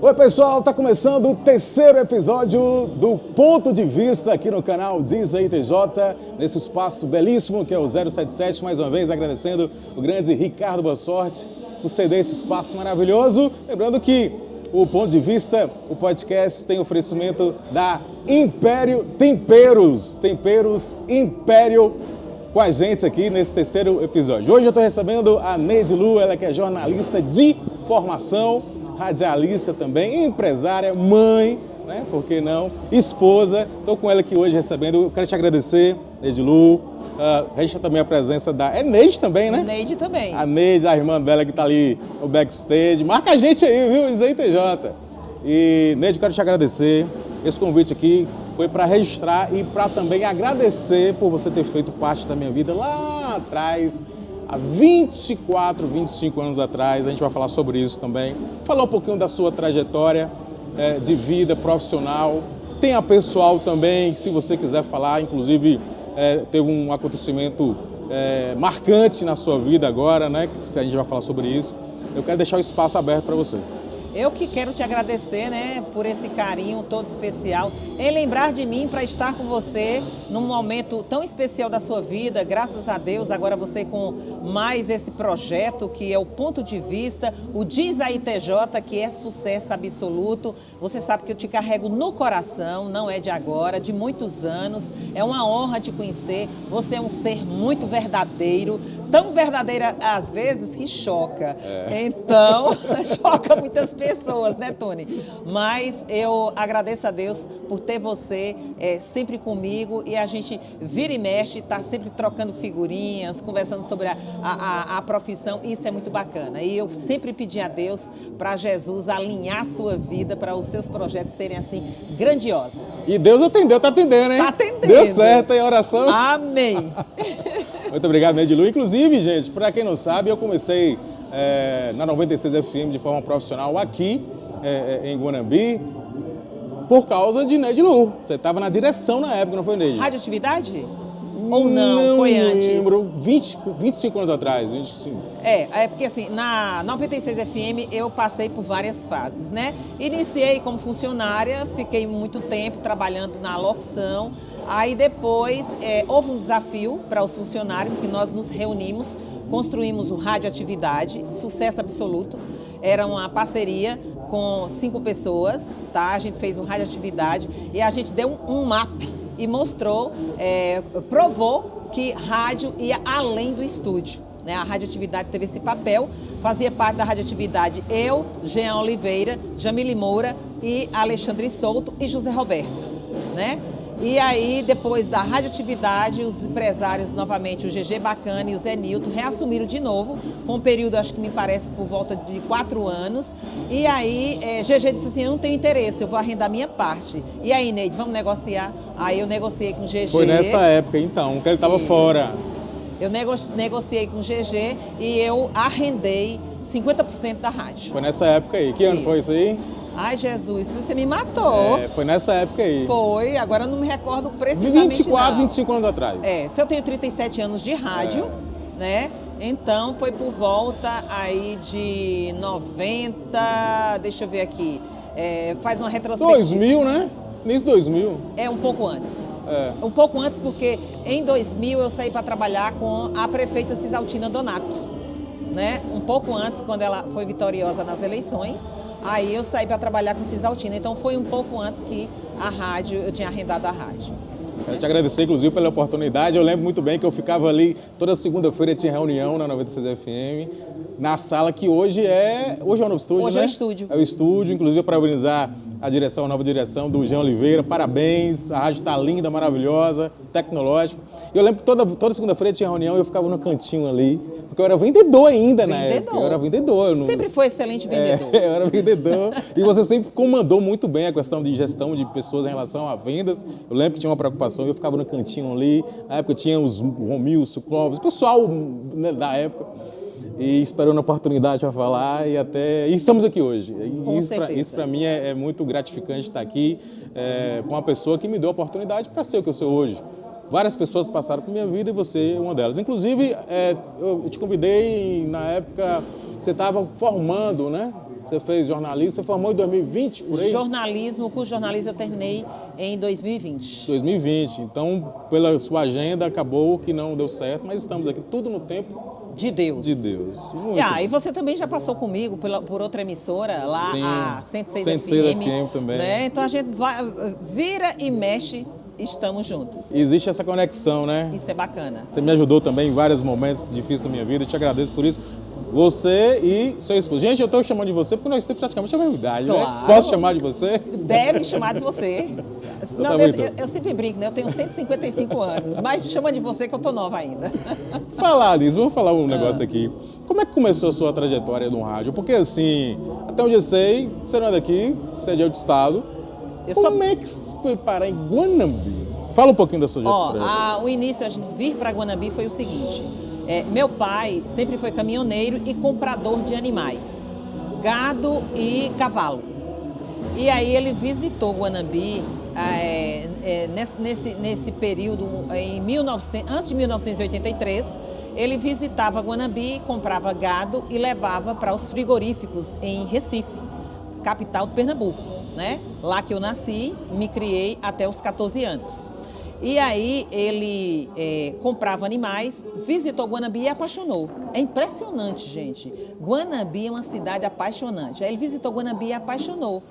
Oi pessoal, tá começando o terceiro episódio do Ponto de Vista aqui no canal Diz aí TJ, nesse espaço belíssimo que é o 077, mais uma vez agradecendo o grande Ricardo Boa Sorte por ceder esse espaço maravilhoso. Lembrando que o Ponto de Vista, o podcast, tem oferecimento da Império Temperos, Temperos Império, com a gente aqui nesse terceiro episódio. Hoje eu estou recebendo a Neide Lu, ela que é jornalista de formação, radialista também, empresária, mãe, né? Por que não? Esposa. Estou com ela aqui hoje recebendo. Eu quero te agradecer, Neide Lu. Registra também a presença da... É Neide também, né? Neide também. A Neide, a irmã dela que está ali no backstage. Marca a gente aí, viu? Diz aí TJ. E, Neide, eu quero te agradecer. Esse convite aqui foi para registrar e para também agradecer por você ter feito parte da minha vida lá atrás, há 24, 25 anos atrás. A gente vai falar sobre isso também. Falar um pouquinho da sua trajetória de vida profissional. Tem a pessoal também, se você quiser falar. Inclusive, teve um acontecimento marcante na sua vida agora, né? Que a gente vai falar sobre isso. Eu quero deixar o espaço aberto para você. Eu que quero te agradecer, né, por esse carinho todo especial, em lembrar de mim para estar com você num momento tão especial da sua vida. Graças a Deus, agora você com mais esse projeto que é o Ponto de Vista, o Diz aí TJ, que é sucesso absoluto. Você sabe que eu te carrego no coração, não é de agora, de muitos anos. É uma honra te conhecer. Você é um ser muito verdadeiro, tão verdadeira às vezes que choca. Então, choca muitas pessoas, né, Tony? Mas eu agradeço a Deus por ter você sempre comigo, e a gente vira e mexe, tá sempre trocando figurinhas, conversando sobre a profissão. Isso é muito bacana. E eu sempre pedi a Deus para Jesus alinhar a sua vida, para os seus projetos serem assim grandiosos. E Deus atendeu, tá atendendo, hein? Tá atendendo. Deu certo aí a oração. Amém. Muito obrigado, Neide Lu. Inclusive, gente, para quem não sabe, eu comecei na 96 FM de forma profissional aqui em Guanambi por causa de Neide Lu. Você estava na direção na época, não foi, Neide? Radioatividade? Ou não? Foi antes? Não lembro. 25 anos atrás. 25. É porque assim, na 96 FM eu passei por várias fases, né? Iniciei como funcionária, fiquei muito tempo trabalhando na locução. Aí depois houve um desafio para os funcionários, que nós nos reunimos, construímos o Radioatividade, sucesso absoluto. Era uma parceria com 5 pessoas, tá? A gente fez o Radioatividade e a gente deu um map e mostrou, provou que rádio ia além do estúdio, né? A Radioatividade teve esse papel, fazia parte da Radioatividade eu, Jean Oliveira, Jamile Moura e Alexandre Souto e José Roberto, né? E aí, depois da Radioatividade, os empresários, novamente, o GG Bacana e o Zé Nilton, reassumiram de novo. Foi um período, acho que me parece, por volta de 4 anos. E aí, GG disse assim, eu não tenho interesse, eu vou arrendar minha parte. E aí, Neide, vamos negociar? Aí eu negociei com o GG. Foi nessa época, então, que ele estava fora. Eu negociei com o GG e eu arrendei 50% da rádio. Foi nessa época aí. Que ano foi isso aí? Ai, Jesus, você me matou. Foi nessa época aí. Foi, agora eu não me recordo precisamente 24, 25 anos atrás. Se eu tenho 37 anos de rádio, né? Então foi por volta aí de 90, deixa eu ver aqui, faz uma retrospectiva. 2000, né? Início 2000. Um pouco antes. Um pouco antes, porque em 2000 eu saí para trabalhar com a prefeita Cisaltina Donato, né? Um pouco antes, quando ela foi vitoriosa nas eleições. Aí eu saí para trabalhar com Cisaltina, então foi um pouco antes que a rádio, eu tinha arrendado a rádio. Quero te agradecer, inclusive, pela oportunidade. Eu lembro muito bem que eu ficava ali, toda segunda-feira tinha reunião na 96 FM, na sala que hoje é o novo estúdio, hoje né? É o estúdio. É o estúdio, inclusive para parabenizar a nova direção do Jean Oliveira. Parabéns, a rádio está linda, maravilhosa, tecnológica. Eu lembro que toda segunda-feira tinha reunião e eu ficava no cantinho ali, porque eu era vendedor ainda na época. Eu era vendedor. Sempre foi excelente vendedor. Eu era vendedor. E você sempre comandou muito bem a questão de gestão de pessoas em relação a vendas. Eu lembro que tinha uma preocupação, eu ficava no cantinho ali. Na época tinha os Romilson, Clóvis, o pessoal, né, da época. E esperando a oportunidade para falar e estamos aqui hoje. Isso para mim é muito gratificante estar aqui com uma pessoa que me deu a oportunidade para ser o que eu sou hoje. Várias pessoas passaram por minha vida e você é uma delas. Inclusive, eu te convidei na época você estava formando, né? Você fez jornalismo, você formou em 2020, por aí? Jornalismo, o curso de jornalismo eu terminei em 2020. 2020. Então, pela sua agenda, acabou que não deu certo, mas estamos aqui tudo no tempo De Deus. de Deus. Muito E você também já passou comigo por outra emissora, lá Sim, a 106 106 FM. FM também. Né? Então a gente vira e mexe, estamos juntos. Existe essa conexão, né? Isso é bacana. Você me ajudou também em vários momentos difíceis da minha vida, eu te agradeço por isso. Você e seu esposo. Gente, eu estou chamando de você porque nós temos praticamente a mesma idade, né? Claro. Posso chamar de você? Deve chamar de você. Não, tá muito. eu sempre brinco, né? Eu tenho 155 anos, mas chama de você que eu tô nova ainda. Falar nisso, vamos falar um negócio aqui. Como é que começou a sua trajetória no rádio? Porque assim, até onde eu sei, você não é daqui, você é de outro estado. Como é que você foi parar em Guanambi? Fala um pouquinho da sua trajetória. O início, a gente vir para Guanambi foi o seguinte. Meu pai sempre foi caminhoneiro e comprador de animais, gado e cavalo. E aí ele visitou Guanambi nesse período, antes de 1983, ele visitava Guanambi, comprava gado e levava para os frigoríficos em Recife, capital de Pernambuco, né? Lá que eu nasci, me criei até os 14 anos. E aí ele comprava animais, visitou Guanambi e apaixonou. É impressionante, gente. Guanambi é uma cidade apaixonante. Aí ele visitou Guanambi e apaixonou.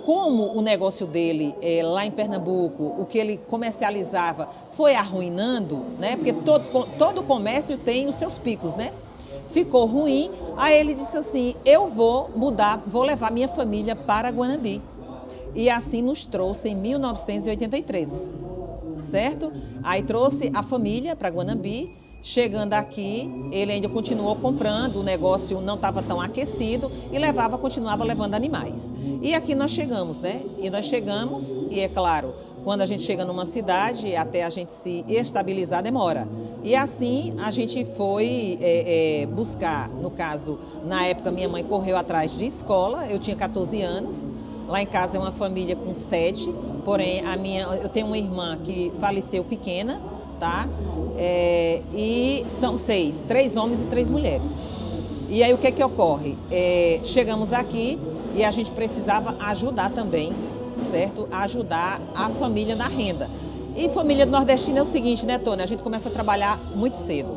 Como o negócio dele lá em Pernambuco, o que ele comercializava foi arruinando, né? Porque todo comércio tem os seus picos, né? Ficou ruim, aí ele disse assim, eu vou mudar, vou levar minha família para Guanambi. E assim nos trouxe em 1983. Certo? Aí trouxe a família para Guanambi, chegando aqui, ele ainda continuou comprando, o negócio não estava tão aquecido e continuava levando animais. E aqui nós chegamos, né? E é claro, quando a gente chega numa cidade, até a gente se estabilizar demora. E assim a gente foi buscar, no caso, na época minha mãe correu atrás de escola, eu tinha 14 anos, lá em casa é uma família com 7, porém eu tenho uma irmã que faleceu pequena, tá? E são 6, 3 homens e 3 mulheres. E aí o que ocorre? Chegamos aqui e a gente precisava ajudar também, certo? Ajudar a família na renda. E família nordestina é o seguinte, né, Tônia? A gente começa a trabalhar muito cedo,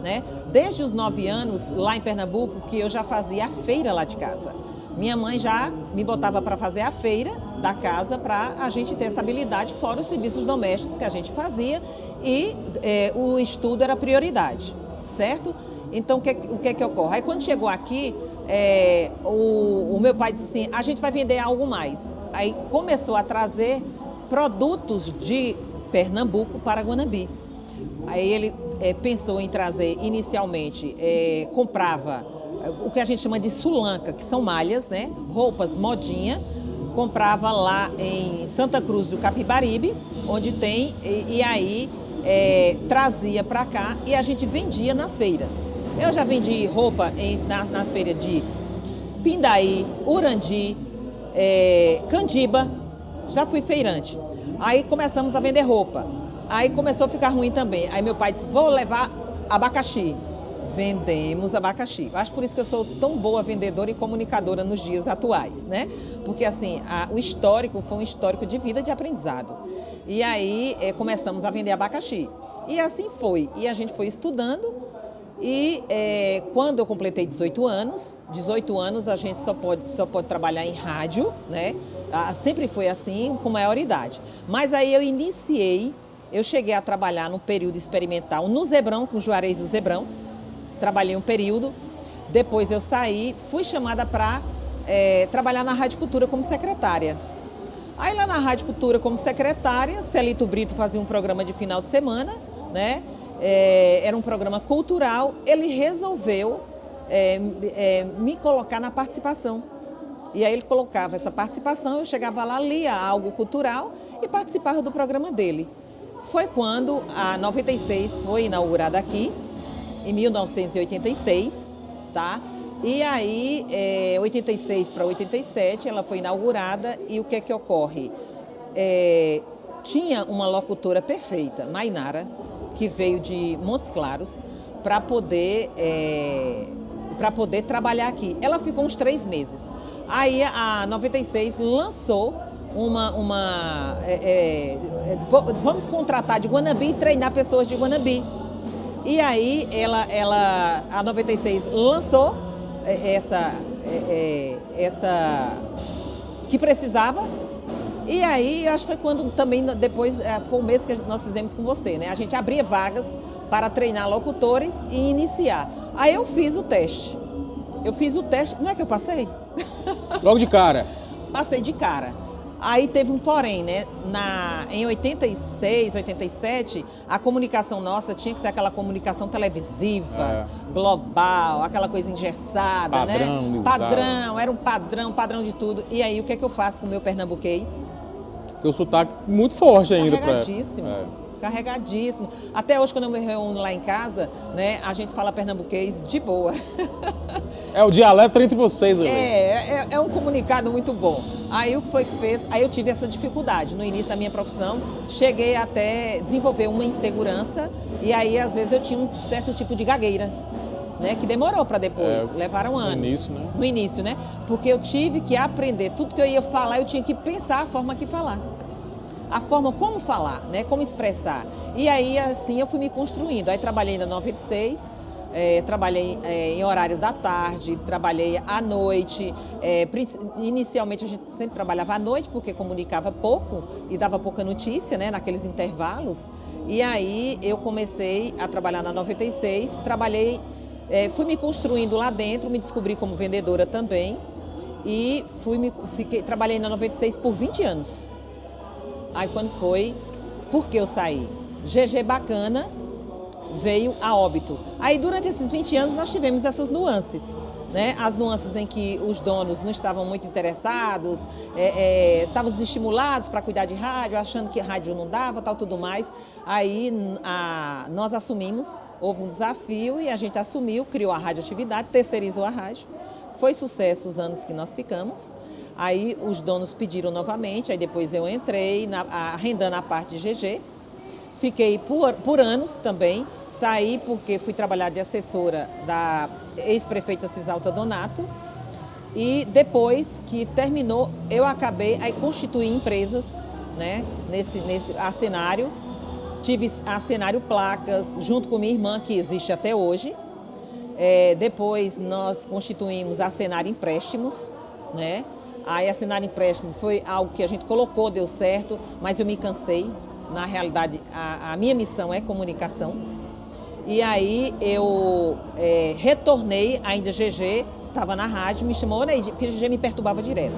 né? Desde os 9 anos, lá em Pernambuco, que eu já fazia a feira lá de casa. Minha mãe já me botava para fazer a feira da casa para a gente ter essa habilidade, fora os serviços domésticos que a gente fazia e o estudo era prioridade, certo? Então, o que ocorre? Aí, quando chegou aqui, o meu pai disse assim, a gente vai vender algo mais. Aí, começou a trazer produtos de Pernambuco para Guanambi. Aí, ele pensou em trazer, inicialmente, comprava o que a gente chama de sulanca, que são malhas, né? Roupas modinha, comprava lá em Santa Cruz do Capibaribe, onde tem, e aí trazia para cá e a gente vendia nas feiras. Eu já vendi roupa nas feiras de Pindaí, Urandi, Candiba, já fui feirante. Aí começamos a vender roupa, aí começou a ficar ruim também. Aí meu pai disse, vou levar abacaxi. Vendemos abacaxi. Acho por isso que eu sou tão boa vendedora e comunicadora nos dias atuais, né? Porque assim, o histórico foi um histórico de vida, de aprendizado. E aí começamos a vender abacaxi. E assim foi. E a gente foi estudando e quando eu completei 18 anos a gente só pode trabalhar em rádio, né? Sempre foi assim, com maioridade. Mas aí eu cheguei a trabalhar no período experimental no Zebrão, com o Juarez do Zebrão. Trabalhei um período, depois eu saí, fui chamada para trabalhar na Rádio Cultura como secretária. Aí lá na Rádio Cultura como secretária, Celito Brito fazia um programa de final de semana, né? Era um programa cultural, ele resolveu me colocar na participação. E aí ele colocava essa participação, eu chegava lá, lia algo cultural e participava do programa dele. Foi quando a 96 foi inaugurada aqui, em 1986, tá? E aí, 86 para 87, ela foi inaugurada e o que ocorre? Tinha uma locutora perfeita, Mainara, que veio de Montes Claros, para poder para poder trabalhar aqui. Ela ficou uns 3 meses. Aí a 96 lançou vamos contratar de Guanabi e treinar pessoas de Guanabi. E aí a 96 lançou essa que precisava. E aí, eu acho que foi quando também, depois, foi o mês que nós fizemos com você, né? A gente abria vagas para treinar locutores e iniciar. Aí eu fiz o teste. Não é que eu passei? Logo de cara? Passei de cara. Aí teve um porém, né? Em 86, 87, a comunicação nossa tinha que ser aquela comunicação televisiva, global, aquela coisa engessada, padrão, né? Padrão, era um padrão de tudo. E aí, o que é que eu faço com o meu pernambuquês? Tem o sotaque muito forte ainda. Carregadíssimo. Carregadíssimo. Até hoje, quando eu me reúno lá em casa, né, a gente fala pernambuquês de boa. É o dialeto entre vocês ali. É um comunicado muito bom. Aí o que foi que fez? Aí eu tive essa dificuldade no início da minha profissão. Cheguei até desenvolver uma insegurança e aí às vezes eu tinha um certo tipo de gagueira, né, que demorou para depois. Levaram anos. No início, né? Porque eu tive que aprender tudo que eu ia falar, eu tinha que pensar a forma que falar. A forma como falar, né? Como expressar. E aí, assim, eu fui me construindo. Aí trabalhei na 96, trabalhei em horário da tarde, trabalhei à noite. Inicialmente, a gente sempre trabalhava à noite, porque comunicava pouco e dava pouca notícia, né? Naqueles intervalos. E aí, eu comecei a trabalhar na 96, fui me construindo lá dentro, me descobri como vendedora também. E trabalhei na 96 por 20 anos. Aí quando foi, porque eu saí? GG Bacana veio a óbito. Aí durante esses 20 anos nós tivemos essas nuances, né? As nuances em que os donos não estavam muito interessados, estavam desestimulados para cuidar de rádio, achando que rádio não dava, tal, tudo mais. Aí nós assumimos, houve um desafio e a gente assumiu, criou a radioatividade, terceirizou a rádio. Foi sucesso os anos que nós ficamos. Aí os donos pediram novamente, aí depois eu entrei arrendando a parte de GG. Fiquei por anos também, saí porque fui trabalhar de assessora da ex-prefeita Cisalta Donato. E depois que terminou, eu acabei, aí constituí empresas, né, nesse Acenário. Tive a Acenário Placas, junto com minha irmã, que existe até hoje. Depois nós constituímos a Acenário Empréstimos, né? Aí a Acenário Empréstimo foi algo que a gente colocou, deu certo, mas eu me cansei. Na realidade, a minha missão é comunicação. E aí eu retornei, ainda GG, estava na rádio, me chamou, Neide, porque GG me perturbava direto.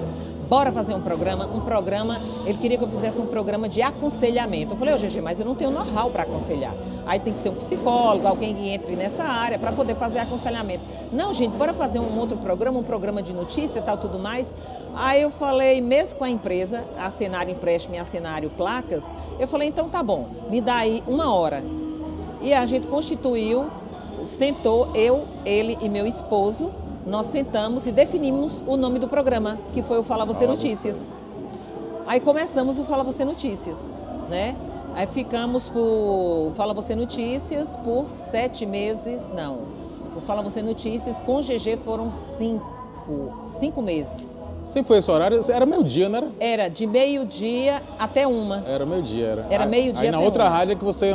Bora fazer um programa, ele queria que eu fizesse um programa de aconselhamento. Eu falei, GG, mas eu não tenho know-how para aconselhar. Aí tem que ser um psicólogo, alguém que entre nessa área para poder fazer aconselhamento. Não, gente, bora fazer um outro programa, um programa de notícia e tal, tudo mais. Aí eu falei, mesmo com a empresa, a Acenário Empréstimo e a Acenário Placas, eu falei, então tá bom, me dá aí 1 hora. E a gente constituiu, sentou eu, ele e meu esposo, nós sentamos e definimos o nome do programa, que foi o Fala Você Notícias. Aí começamos o Fala Você Notícias, né? Aí ficamos por Fala Você Notícias por 7 meses, não. O Fala Você Notícias com GG foram 5 meses. Sempre foi esse horário? Era meio-dia, não era? Era de meio-dia até 1. Era meio-dia, Era meio-dia até 1. Aí na outra rádio é que você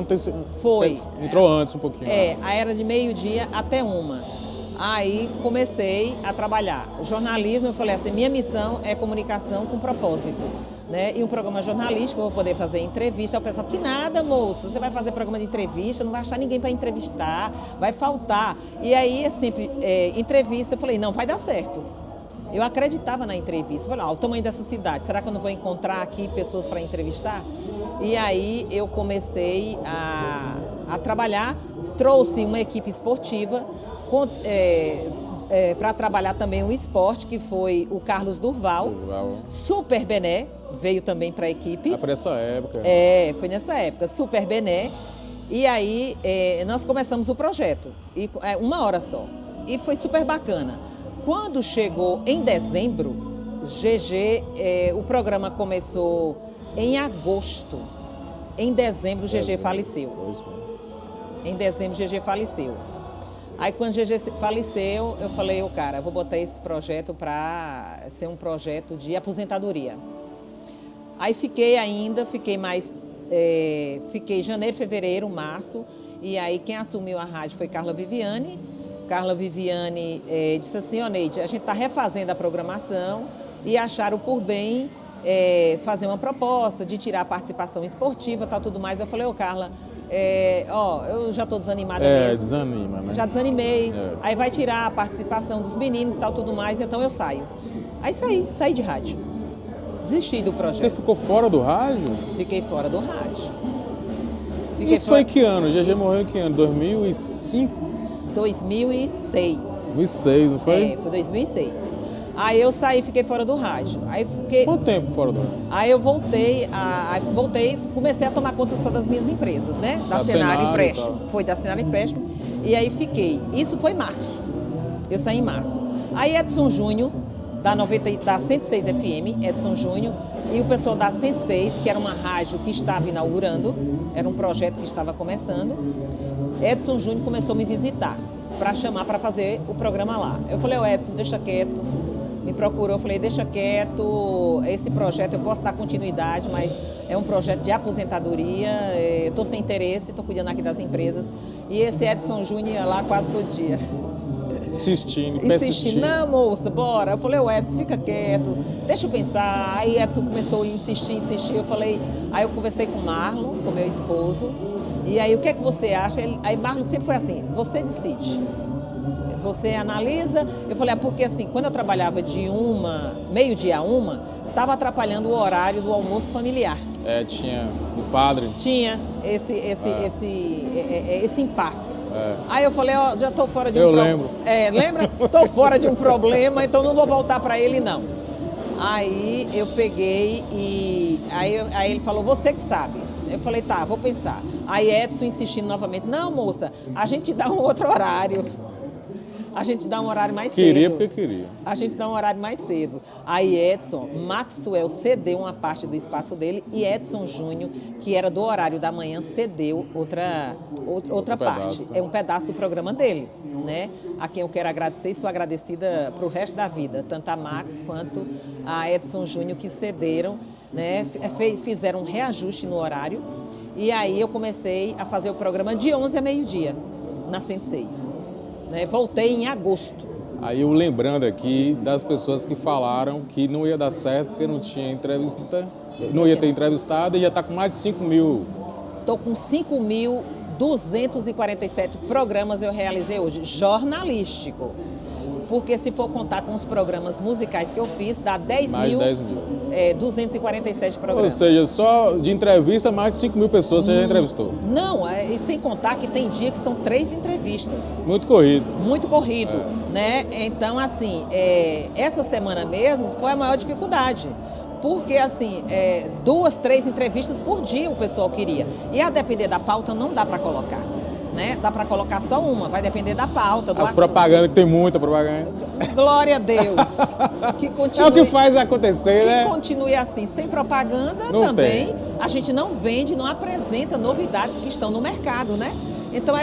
entrou antes um pouquinho. Aí era de meio-dia até 1. Aí comecei a trabalhar. O jornalismo, eu falei assim, minha missão é comunicação com propósito, né? E um programa jornalístico, eu vou poder fazer entrevista. O pessoal, que nada, moço, você vai fazer programa de entrevista, não vai achar ninguém para entrevistar, vai faltar. E aí é sempre entrevista, eu falei, não, vai dar certo. Eu acreditava na entrevista, falei, o tamanho dessa cidade, será que eu não vou encontrar aqui pessoas para entrevistar? E aí eu comecei a trabalhar, trouxe uma equipe esportiva para trabalhar também o esporte, que foi o Carlos Durval. Super Bené veio também para a equipe. Foi nessa época. Foi nessa época, Super Bené. E aí nós começamos o projeto, 1 hora só, e foi super bacana. Quando chegou em dezembro, o programa começou em agosto. Em dezembro, GG faleceu. Em dezembro, GG faleceu. Aí quando o GG faleceu, eu falei, cara, eu vou botar esse projeto para ser um projeto de aposentadoria. Aí fiquei janeiro, fevereiro, março, e aí quem assumiu a rádio foi Carla Viviane. Carla Viviane disse assim, Neide, a gente está refazendo a programação e acharam por bem fazer uma proposta de tirar a participação esportiva, tal, tudo mais. Eu falei, Carla, eu já estou desanimada mesmo. Desanima, né? Já desanimei. Aí vai tirar a participação dos meninos, tal, tudo mais, então eu saio. Aí saí de rádio. Desisti do projeto. Você ficou fora do rádio? Fiquei fora do rádio. Isso foi que ano? O GG morreu em que ano? 2005? 2006. 2006, não foi? Foi 2006. Aí eu saí, fiquei fora do rádio. Aí fiquei... Quanto tempo fora do rádio? Aí eu voltei, comecei a tomar conta só das minhas empresas, né? Da Cenário Empréstimo. Foi da Cenário Empréstimo. E aí fiquei. Isso foi em março. Eu saí em março. Aí Edson Júnior, da 106 FM, Edson Júnior, e o pessoal da 106, que era uma rádio que estava inaugurando, era um projeto que estava começando, Edson Júnior começou a me visitar para chamar para fazer o programa lá. Eu falei, Edson, deixa quieto. Me procurou, eu falei, deixa quieto, esse projeto eu posso dar continuidade, mas é um projeto de aposentadoria, eu estou sem interesse, estou cuidando aqui das empresas. E esse Edson Júnior ia lá quase todo dia. Insistindo. Não, moça, bora. Eu falei, Edson, fica quieto, deixa eu pensar. Aí Edson começou a insistir. Eu falei, aí eu conversei com o Marlon, com meu esposo, e aí o que é que você acha? Aí Marlon sempre foi assim, você decide. Você analisa. Eu falei, porque assim, quando eu trabalhava de meio-dia a 1, estava atrapalhando o horário do almoço familiar. Tinha o padre. Tinha esse impasse. Aí eu falei, já estou fora de um problema. Eu lembro. Lembra? Estou fora de um problema, então não vou voltar para ele, não. Aí eu peguei e aí ele falou, você que sabe. Eu falei, tá, vou pensar. Aí Edson insistindo novamente, não, moça, a gente dá um outro horário. A gente dá um horário mais cedo. Queria porque queria. A gente dá um horário mais cedo. Aí Edson, Maxwell cedeu uma parte do espaço dele e Edson Júnior, que era do horário da manhã, cedeu outra parte. É um pedaço do programa dele, né? A quem eu quero agradecer e sou agradecida para o resto da vida, tanto a Max quanto a Edson Júnior, que cederam, né? Fizeram um reajuste no horário. E aí eu comecei a fazer o programa de 11 a meio-dia, na 106. Voltei em agosto. Aí eu lembrando aqui das pessoas que falaram que não ia dar certo porque não tinha entrevista, não ia ter entrevistado e já está com mais de 5 mil. Estou com 5.247 programas eu realizei hoje, jornalístico. Porque se for contar com os programas musicais que eu fiz, dá 10 mais mil. Mais de 10 mil. 247 programas. Ou seja, só de entrevista, mais de 5 mil pessoas você já entrevistou. Não, e sem contar que tem dia que são 3 entrevistas. Muito corrido. Muito corrido, né? Então, assim, essa semana mesmo foi a maior dificuldade. Porque, assim, 2, 3 entrevistas por dia o pessoal queria. E a depender da pauta não dá para colocar. Né? Dá para colocar só uma, vai depender da pauta, do As assunto. Propagandas, que tem muita propaganda. Glória a Deus. Que continue, é o que faz acontecer, né? Que continue assim, sem propaganda não também. Tem. A gente não vende, não apresenta novidades que estão no mercado, né? Então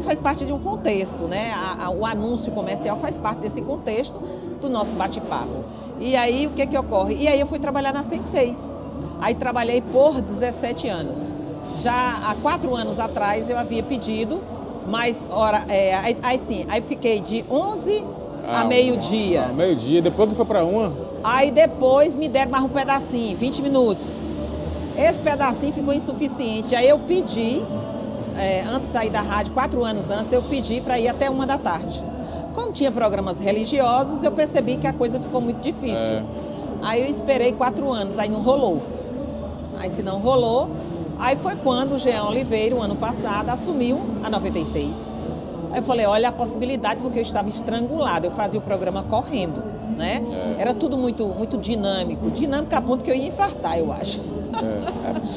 faz parte de um contexto, né? O anúncio comercial faz parte desse contexto do nosso bate-papo. E aí o que ocorre? E aí eu fui trabalhar na 106. Aí trabalhei por 17 anos. Já há 4 anos atrás eu havia pedido, mas aí fiquei de 11 a meio-dia. Meio-dia, depois que foi para 1? Aí depois me deram mais um pedacinho, 20 minutos. Esse pedacinho ficou insuficiente. Aí eu pedi, antes de sair da rádio, 4 anos antes, eu pedi para ir até 1 da tarde. Como tinha programas religiosos, eu percebi que a coisa ficou muito difícil. Aí eu esperei 4 anos, aí não rolou. Aí se não rolou, aí foi quando o Jean Oliveira, o ano passado, assumiu a 96. Aí eu falei, olha a possibilidade, porque eu estava estrangulada, eu fazia o programa correndo, né? Era tudo muito, muito dinâmico a ponto que eu ia infartar, eu acho.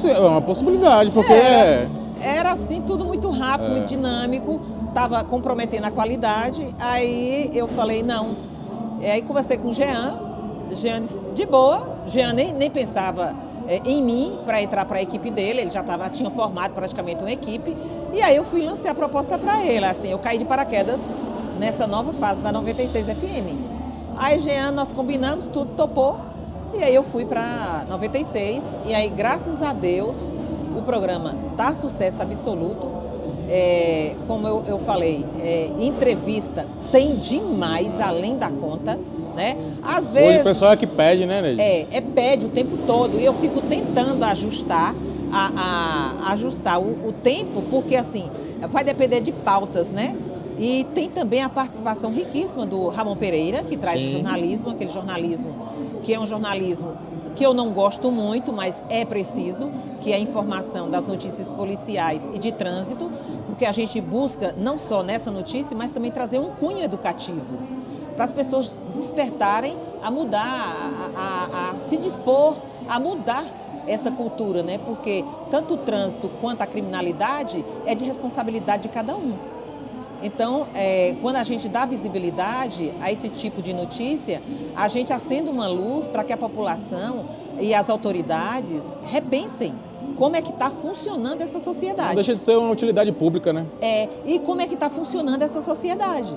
É uma possibilidade, porque era assim, tudo muito rápido, muito dinâmico, estava comprometendo a qualidade, aí eu falei, não. Aí conversei com o Jean disse, de boa, Jean nem pensava em mim para entrar para a equipe dele. Ele já tinha formado praticamente uma equipe. E aí eu fui lançar a proposta para ele. Assim, eu caí de paraquedas nessa nova fase da 96 FM. Aí, Jean, nós combinamos, tudo topou. E aí eu fui para 96. E aí, graças a Deus, o programa tá sucesso absoluto. Como eu falei, entrevista tem demais, além da conta, né? Às vezes... Hoje o pessoal é que pede, né, Neide? Pede o tempo todo. E eu fico tentando ajustar, ajustar o tempo, porque assim, vai depender de pautas, né? E tem também a participação riquíssima do Ramon Pereira, que traz o jornalismo, aquele jornalismo que é um jornalismo que eu não gosto muito, mas é preciso, que é a informação das notícias policiais e de trânsito, porque a gente busca não só nessa notícia, mas também trazer um cunho educativo, para as pessoas despertarem a mudar, a se dispor a mudar essa cultura, né? Porque tanto o trânsito quanto a criminalidade é de responsabilidade de cada um. Então, quando a gente dá visibilidade a esse tipo de notícia, a gente acende uma luz para que a população e as autoridades repensem como é que está funcionando essa sociedade. Não deixa de ser uma utilidade pública, né? E como é que está funcionando essa sociedade,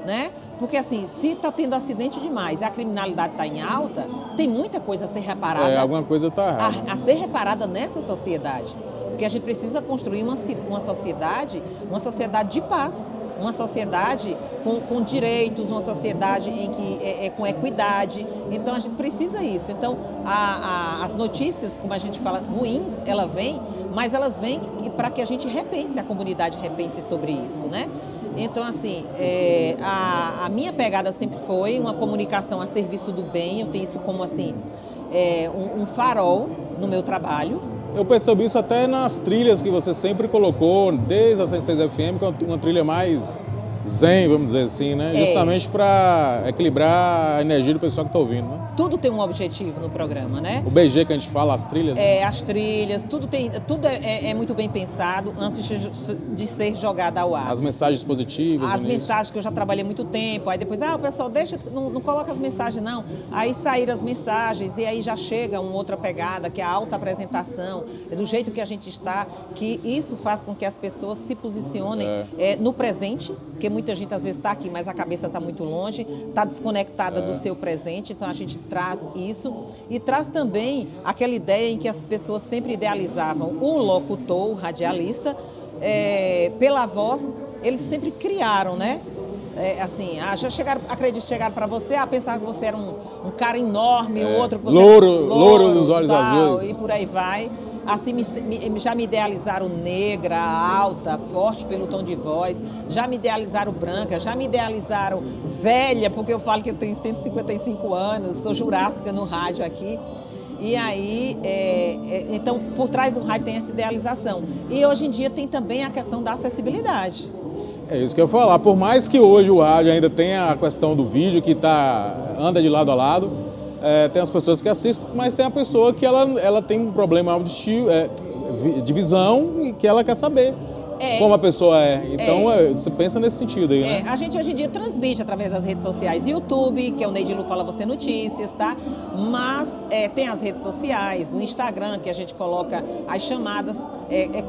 né? Porque assim, se está tendo acidente demais e a criminalidade está em alta, tem muita coisa a ser reparada. Alguma coisa está errada. A ser reparada nessa sociedade. Porque a gente precisa construir uma sociedade de paz, uma sociedade com direitos, uma sociedade em que com equidade. Então a gente precisa isso. Então as notícias, como a gente fala, ruins, elas vêm, mas elas vêm para que a gente repense, a comunidade repense sobre isso, né? Então, assim, a minha pegada sempre foi uma comunicação a serviço do bem. Eu tenho isso como, assim, um farol no meu trabalho. Eu percebi isso até nas trilhas que você sempre colocou, desde a 106 FM, que é uma trilha mais zen, vamos dizer assim, né? Justamente para equilibrar a energia do pessoal que está ouvindo, né? Tudo tem um objetivo no programa, né? O BG que a gente fala, as trilhas. As trilhas, tudo é muito bem pensado antes de ser jogada ao ar. As mensagens positivas. As mensagens que eu já trabalhei muito tempo, aí depois, o pessoal deixa, não coloca as mensagens não. Aí saíram as mensagens e aí já chega uma outra pegada, que é a alta apresentação, do jeito que a gente está, que isso faz com que as pessoas se posicionem no presente, porque muita gente às vezes está aqui, mas a cabeça está muito longe, está desconectada do seu presente, então a gente traz isso e traz também aquela ideia em que as pessoas sempre idealizavam o locutor, o radialista, pela voz, eles sempre criaram, né? Já chegaram para você, pensar que você era um cara enorme, outro que você louro dos olhos azuis. E por aí vai. Assim, já me idealizaram negra, alta, forte pelo tom de voz, já me idealizaram branca, já me idealizaram velha, porque eu falo que eu tenho 155 anos, sou jurássica no rádio aqui. E aí, então, por trás do rádio tem essa idealização. E hoje em dia tem também a questão da acessibilidade. É isso que eu ia falar. Por mais que hoje o rádio ainda tenha a questão do vídeo que anda de lado a lado, tem as pessoas que assistem, mas tem a pessoa que ela tem um problema auditivo, de visão e que ela quer saber como a pessoa é. Então, você pensa nesse sentido aí, né? A gente hoje em dia transmite através das redes sociais, YouTube, que é o Neidilu Fala Você Notícias, tá? Mas tem as redes sociais, o Instagram, que a gente coloca as chamadas,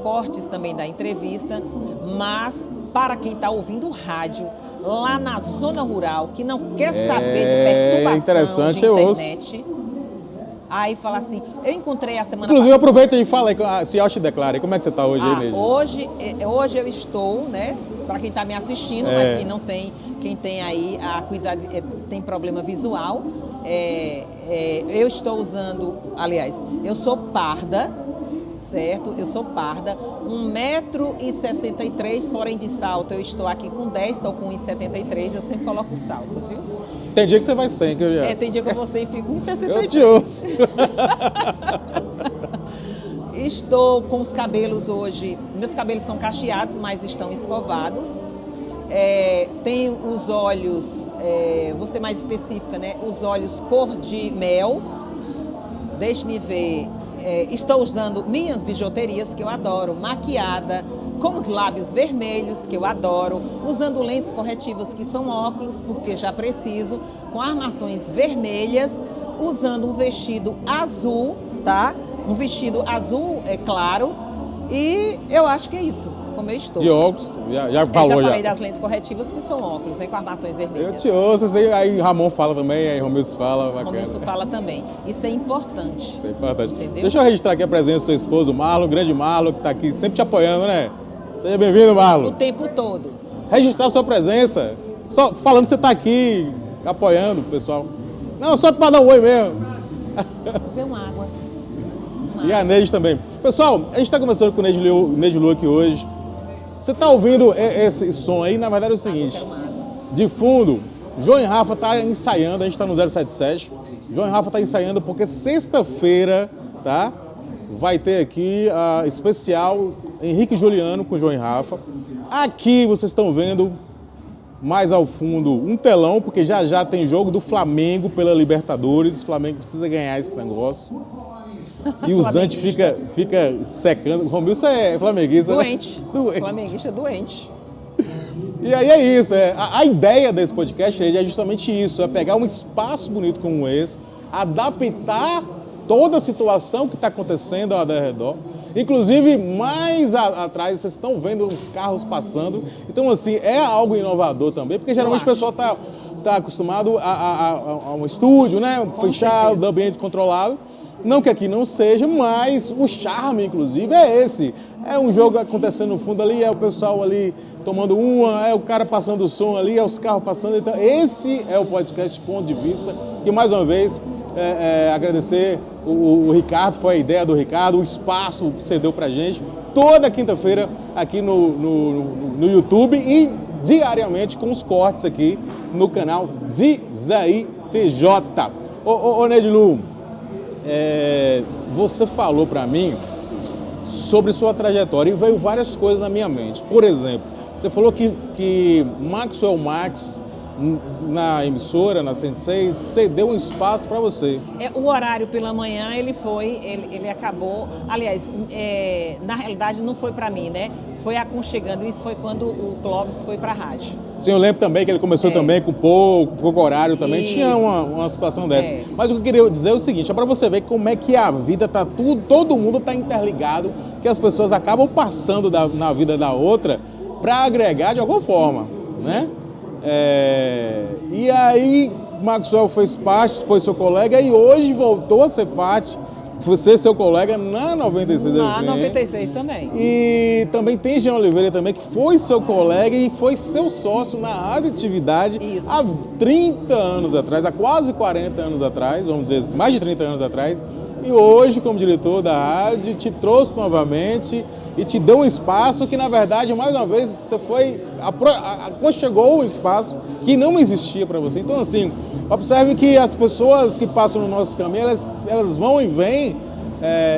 cortes também da entrevista, mas para quem está ouvindo o rádio, lá na zona rural, que não quer saber de perturbação de internet, aí fala assim, eu encontrei a semana Inclusive, aproveita e fala aí, se autodeclare, como é que você está hoje aí, Neide? Hoje eu estou, né, para quem está me assistindo, mas quem não tem, quem tem aí a cuidar, tem problema visual, eu estou usando, aliás, eu sou parda, certo? Eu sou parda, 1,63 m, porém de salto eu estou aqui com 10, estou com 1,73 m, eu sempre coloco o salto, viu? Tem dia que você vai sem, que eu já... tem dia que eu vou sem e fico com 1,63 m. Eu te ouço. Estou com os cabelos hoje, meus cabelos são cacheados, mas estão escovados. Tenho os olhos, vou ser mais específica, né? Os olhos cor de mel, deixe-me ver... estou usando minhas bijuterias, que eu adoro, maquiada, com os lábios vermelhos, que eu adoro, usando lentes corretivas, que são óculos, porque já preciso, com armações vermelhas, usando um vestido azul, tá? um vestido azul, claro, e eu acho que é isso, como eu estou. De óculos, já Eu falou já falei já. das lentes corretivas, que são óculos, né, com armações Eu vermelhas. te ouço, assim, aí Ramon fala também, aí Romilson fala, bacana. Romilson fala também. Isso é importante. Isso é importante. Entendeu? Deixa eu registrar aqui a presença do seu esposo, o Marlon, o grande Marlon, que está aqui sempre te apoiando, né? Seja bem-vindo, Marlon. O tempo todo. Registrar a sua presença, só falando que você está aqui, apoiando o pessoal. Não, só para dar um oi mesmo. Vê uma água. E a Neide também. Pessoal, a gente está conversando com o Neide Lu aqui hoje. Você está ouvindo esse som aí? Na verdade é o seguinte, de fundo, João e Rafa tá ensaiando, a gente está no 077. João e Rafa tá ensaiando porque sexta-feira, tá? Vai ter aqui a especial Henrique e Juliano com João e Rafa. Aqui vocês estão vendo mais ao fundo um telão, porque já já tem jogo do Flamengo pela Libertadores. O Flamengo precisa ganhar esse negócio. E o Zante fica secando. O Romilson é flamenguista. Doente. Né? Doente. Flamenguista doente. E aí é isso. A ideia desse podcast é justamente isso. É pegar um espaço bonito como esse, adaptar toda a situação que está acontecendo ao redor. Inclusive, mais atrás, vocês estão vendo os carros passando. Então, assim, é algo inovador também, porque geralmente o pessoal tá acostumado a um estúdio, né? Fechado, ambiente controlado. Não que aqui não seja, mas o charme, inclusive, é esse. É um jogo acontecendo no fundo ali, é o pessoal ali tomando uma, é o cara passando o som ali, é os carros passando. Então, esse é o podcast Ponto de Vista. E, mais uma vez, agradecer o Ricardo, foi a ideia do Ricardo, o espaço que cedeu pra gente. Toda quinta-feira aqui no YouTube e diariamente com os cortes aqui no canal Diz Aí TJ. Ô Neide Lu, você falou para mim sobre sua trajetória e veio várias coisas na minha mente. Por exemplo, você falou que Maxwell Max, na emissora, na Sensei, cedeu um espaço para você. O horário pela manhã, ele acabou... Aliás, na realidade não foi para mim, né? Foi aconchegando. Isso foi quando o Clóvis foi para a rádio. Sim, eu lembro também que ele começou também com pouco horário também. Isso. Tinha uma situação dessa. Mas o que eu queria dizer é o seguinte, é para você ver como é que a vida tá todo mundo tá interligado, que as pessoas acabam passando na vida da outra para agregar de alguma forma, né? E aí, Maxwell fez parte, foi seu colega e hoje voltou a ser parte, você seu colega na 96 Na FM. 96 também. E também tem Jean Oliveira também, que foi seu colega e foi seu sócio na radioatividade há 30 anos atrás, há quase 40 anos atrás, vamos dizer, mais de 30 anos atrás. E hoje, como diretor da rádio, te trouxe novamente e te deu um espaço que, na verdade, mais uma vez, você aconchegou um espaço que não existia para você. Então, assim, observe que as pessoas que passam no nosso caminho, elas vão e vêm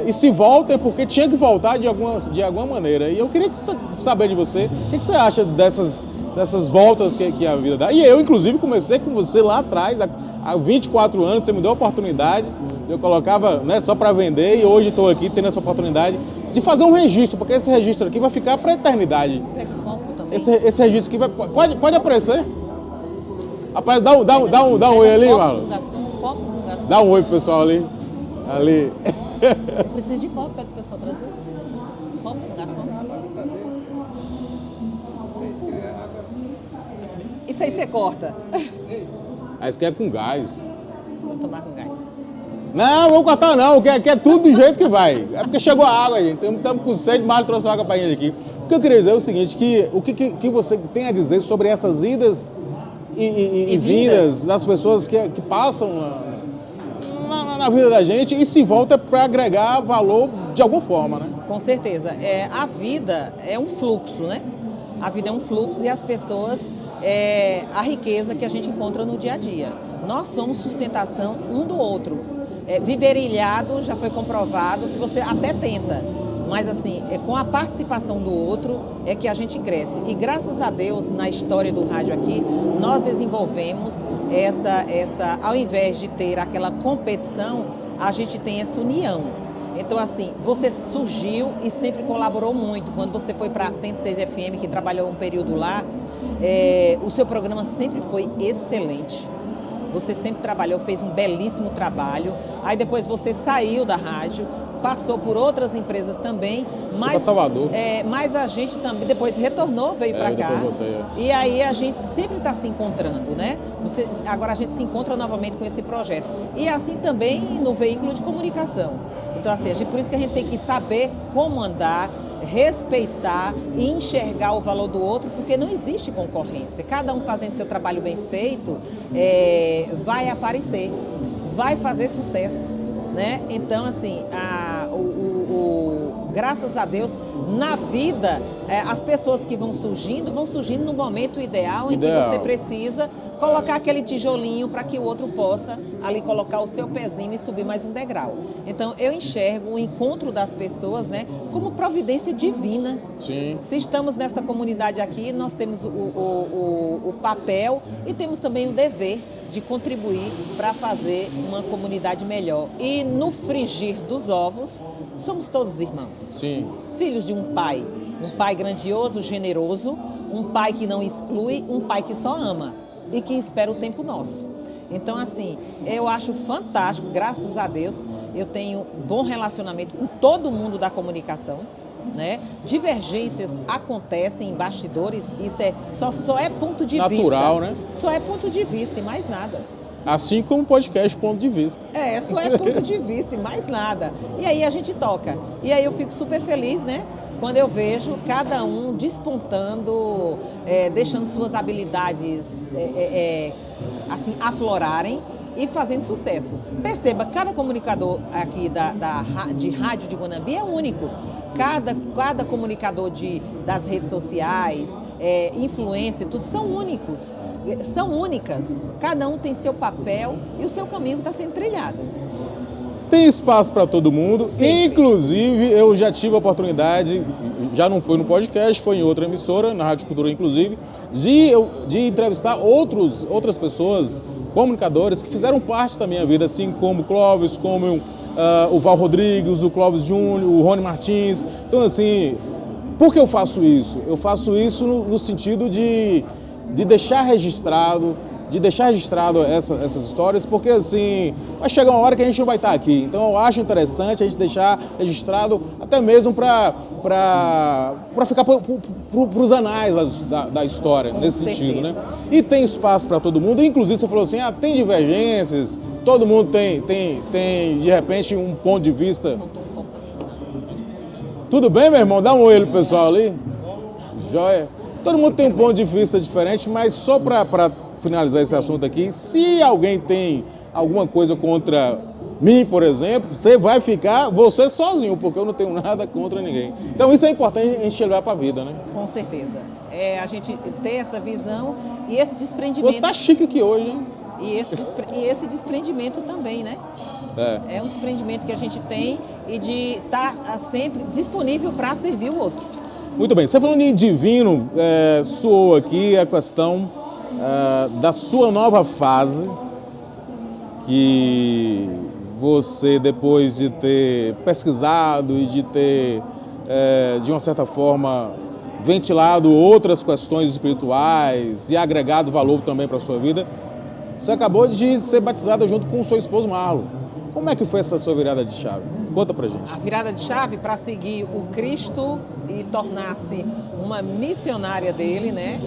e se voltam porque tinha que voltar de alguma maneira. E eu queria saber de você, o que você acha dessas voltas que a vida dá? E eu, inclusive, comecei com você lá atrás, há 24 anos, você me deu a oportunidade, eu colocava, né, só para vender, e hoje estou aqui tendo essa oportunidade de fazer um registro, porque esse registro aqui vai ficar para a eternidade. Esse registro aqui pode aparecer? Rapaz, dá um oi ali, Marlon. Dá um oi pro pessoal ali. Eu preciso de copo para o pessoal trazer. Copo, garçom. Isso aí você corta. Aí você quer com gás. Vou tomar com gás. Não, vou cortar não, quer tudo do jeito que vai. É porque chegou a água, gente. Estamos com sede, o Marlon trouxe água pra gente aqui. O que eu queria dizer é o seguinte, o que você tem a dizer sobre essas idas e vindas das pessoas que passam na vida da gente e se volta para agregar valor de alguma forma, né? Com certeza. A vida é um fluxo, né? A vida é um fluxo e as pessoas a riqueza que a gente encontra no dia a dia. Nós somos sustentação um do outro. Viver ilhado já foi comprovado que você até tenta, mas assim, com a participação do outro é que a gente cresce. E graças a Deus, na história do rádio aqui, nós desenvolvemos ao invés de ter aquela competição, a gente tem essa união. Então, assim, você surgiu e sempre colaborou muito. Quando você foi para a 106 FM, que trabalhou um período lá, o seu programa sempre foi excelente. Você sempre trabalhou, fez um belíssimo trabalho. Aí depois você saiu da rádio, passou por outras empresas também. Mas, para Salvador. Mas a gente também depois retornou, veio para cá. Voltei, E aí a gente sempre está se encontrando, né? Agora a gente se encontra novamente com esse projeto. E assim também no veículo de comunicação. Então, assim, por isso que a gente tem que saber como andar, respeitar e enxergar o valor do outro, porque não existe concorrência. Cada um fazendo seu trabalho bem feito, vai aparecer, vai fazer sucesso, né? Então, assim, graças a Deus, na vida, as pessoas que vão surgindo no momento ideal em que você precisa colocar aquele tijolinho para que o outro possa ali colocar o seu pezinho e subir mais um degrau. Então, eu enxergo o encontro das pessoas, né, como providência divina. Sim. Se estamos nessa comunidade aqui, nós temos o papel e temos também o dever de contribuir para fazer uma comunidade melhor. E no frigir dos ovos, somos todos irmãos. Sim. Filhos de um pai grandioso, generoso, um pai que não exclui, um pai que só ama e que espera o tempo nosso. Então, assim, eu acho fantástico, graças a Deus, eu tenho bom relacionamento com todo mundo da comunicação, né? Divergências acontecem em bastidores, isso só é ponto de vista. Natural, né? Só é ponto de vista e mais nada. Assim como o podcast Ponto de Vista. Só é ponto de vista e mais nada. E aí a gente toca. E aí eu fico super feliz, né? Quando eu vejo cada um despontando, deixando suas habilidades assim, aflorarem e fazendo sucesso. Perceba, cada comunicador aqui de rádio de Guanambi é único. Cada comunicador das redes sociais, influencer, tudo são únicos, são únicas. Cada um tem seu papel e o seu caminho está sendo trilhado. Tem espaço para todo mundo. Sempre. Inclusive, eu já tive a oportunidade, já não foi no podcast, foi em outra emissora, na Rádio Cultura, inclusive, de entrevistar outras pessoas, comunicadores, que fizeram parte da minha vida, assim como o Clóvis, como o Val Rodrigues, o Clóvis Júnior, o Rony Martins. Então, assim, por que eu faço isso? Eu faço isso no sentido de deixar registrado, essas histórias, porque assim, vai chegar uma hora que a gente não vai estar aqui. Então eu acho interessante a gente deixar registrado até mesmo para ficar para os anais da história, Com nesse certeza. sentido, né? E tem espaço para todo mundo, inclusive você falou assim, tem divergências, todo mundo tem de repente um ponto de vista. Tudo bem, meu irmão? Dá um oi pro pessoal ali. Joia. Todo mundo tem um ponto de vista diferente, mas só para finalizar esse assunto aqui, se alguém tem alguma coisa contra mim, por exemplo, você vai ficar você sozinho, porque eu não tenho nada contra ninguém. Então isso é importante a gente levar para a vida, né? Com certeza. A gente ter essa visão e esse desprendimento. Você tá chique aqui hoje, hein? E esse desprendimento também, né? É um desprendimento que a gente tem e de estar sempre disponível para servir o outro. Muito bem. Você falando em divino, soou aqui a questão da sua nova fase, que você, depois de ter pesquisado e de ter, de uma certa forma, ventilado outras questões espirituais e agregado valor também para a sua vida, você acabou de ser batizada junto com o seu esposo Marlon. Como é que foi essa sua virada de chave? Conta pra gente. A virada de chave para seguir o Cristo e tornar-se uma missionária dele, né?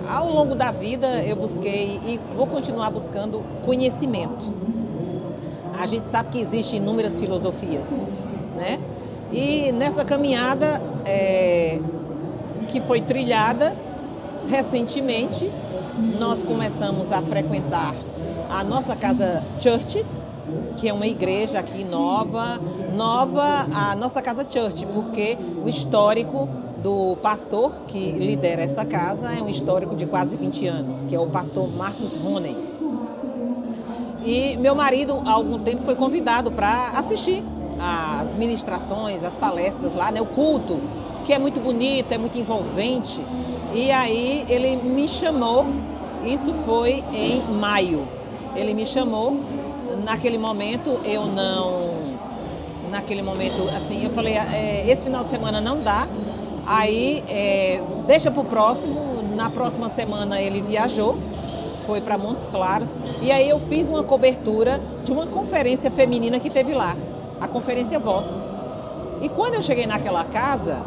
Ao longo da vida eu busquei e vou continuar buscando conhecimento. A gente sabe que existem inúmeras filosofias, né? E nessa caminhada que foi trilhada recentemente, nós começamos a frequentar a nossa casa church, que é uma igreja aqui nova, a nossa casa church, porque o histórico do pastor que lidera essa casa é um histórico de quase 20 anos, que é o pastor Marcos Roney. E meu marido, há algum tempo, foi convidado para assistir às ministrações, às palestras lá, né, o culto, que é muito bonito, é muito envolvente. E aí ele me chamou, isso foi em maio. Ele me chamou, naquele momento assim, eu falei, esse final de semana não dá, aí deixa para o próximo, na próxima semana ele viajou foi para Montes Claros, e aí eu fiz uma cobertura de uma conferência feminina que teve lá, a Conferência Voz. E quando eu cheguei naquela casa,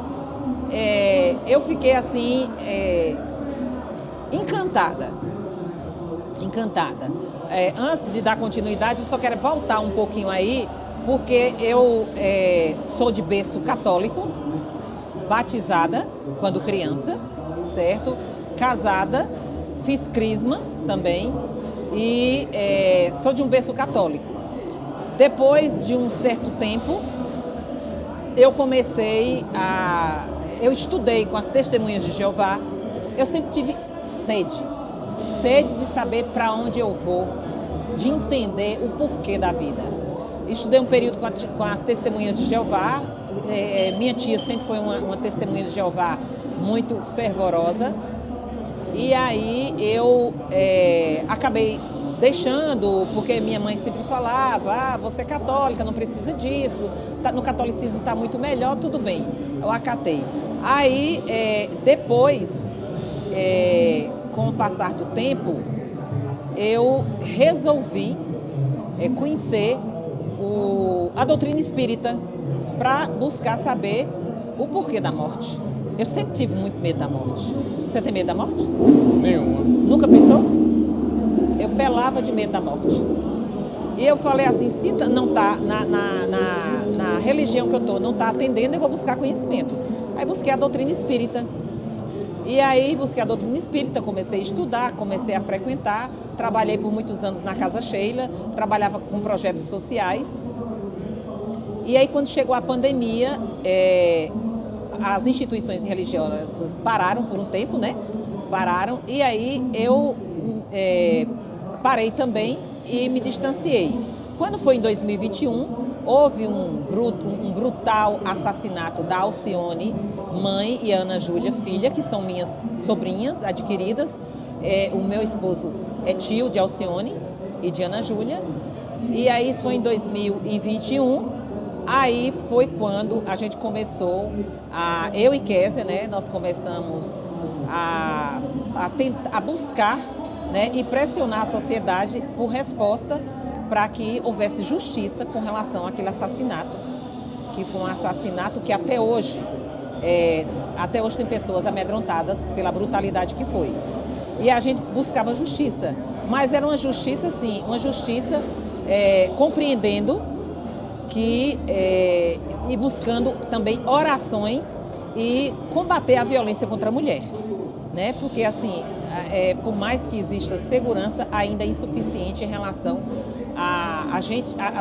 eu fiquei assim, encantada. Antes de dar continuidade, eu só quero voltar um pouquinho aí, porque eu sou de berço católico, batizada quando criança, certo? Casada, fiz crisma também e sou de um berço católico. Depois de um certo tempo, eu estudei com as Testemunhas de Jeová. Eu sempre tive sede de saber para onde eu vou, de entender o porquê da vida. Estudei um período com as Testemunhas de Jeová. Minha tia sempre foi uma testemunha de Jeová muito fervorosa. E aí eu acabei deixando, porque minha mãe sempre falava, você é católica, não precisa disso, no catolicismo está muito melhor, tudo bem. Eu acatei. Aí, depois, com o passar do tempo, eu resolvi conhecer a doutrina espírita para buscar saber o porquê da morte. Eu sempre tive muito medo da morte. Você tem medo da morte? Nenhuma. Nunca pensou? Eu pelava de medo da morte. E eu falei assim, se não está na religião que eu estou, não está atendendo, eu vou buscar conhecimento. Aí busquei a doutrina espírita. E aí busquei a doutrina espírita, comecei a estudar, comecei a frequentar. Trabalhei por muitos anos na Casa Sheila, trabalhava com projetos sociais. E aí quando chegou a pandemia, as instituições religiosas pararam por um tempo, né? Pararam. E aí eu parei também e me distanciei. Quando foi em 2021, houve um brutal assassinato da Alcione, mãe, e Ana Júlia, filha, que são minhas sobrinhas adquiridas. O meu esposo é tio de Alcione e de Ana Júlia. E aí isso foi em 2021. Aí foi quando a gente começou, eu e Kézia, né, nós começamos a buscar, né, e pressionar a sociedade por resposta para que houvesse justiça com relação àquele assassinato, que foi um assassinato que até hoje tem pessoas amedrontadas pela brutalidade que foi. E a gente buscava justiça, mas era uma justiça, sim, uma justiça compreendendo e buscando também orações e combater a violência contra a mulher, né? Porque assim, por mais que exista segurança, ainda é insuficiente em relação a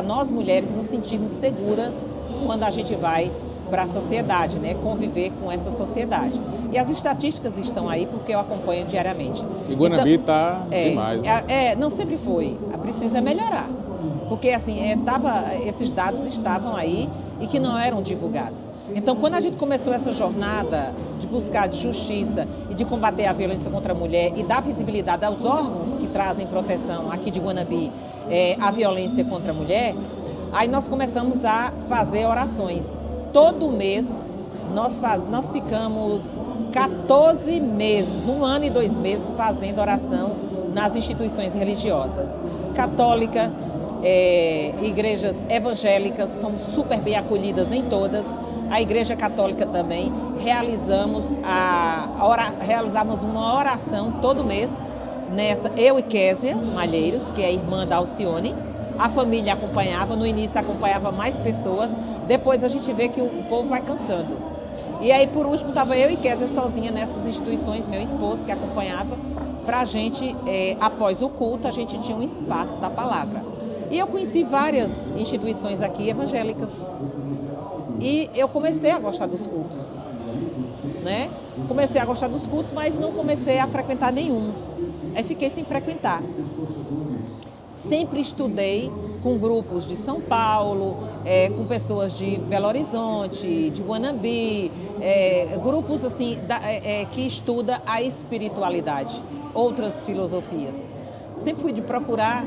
nós mulheres nos sentirmos seguras quando a gente vai para a sociedade, né? Conviver com essa sociedade. E as estatísticas estão aí porque eu acompanho diariamente. E Guanabi está demais. Né? Não sempre foi. Precisa melhorar. Porque assim, esses dados estavam aí e que não eram divulgados. Então, quando a gente começou essa jornada de buscar de justiça e de combater a violência contra a mulher e dar visibilidade aos órgãos que trazem proteção aqui de Guanabi à violência contra a mulher, aí nós começamos a fazer orações. Todo mês nós ficamos 14 meses, 1 ano e 2 meses fazendo oração nas instituições religiosas. Católica, igrejas evangélicas, fomos super bem acolhidas em todas. A Igreja Católica também. Realizamos uma oração todo mês, eu e Kézia Malheiros, que é irmã da Alcione. A família acompanhava, no início acompanhava mais pessoas, depois a gente vê que o povo vai cansando. E aí, por último, estava eu e Kézia sozinha nessas instituições, meu esposo que acompanhava, para a gente, após o culto, a gente tinha um espaço da palavra. E eu conheci várias instituições aqui evangélicas. E eu comecei a gostar dos cultos, né? Comecei a gostar dos cultos, mas não comecei a frequentar nenhum. Aí fiquei sem frequentar. Sempre estudei com grupos de São Paulo, com pessoas de Belo Horizonte, de Guanabi, grupos assim, que estudam a espiritualidade, outras filosofias. Sempre fui de procurar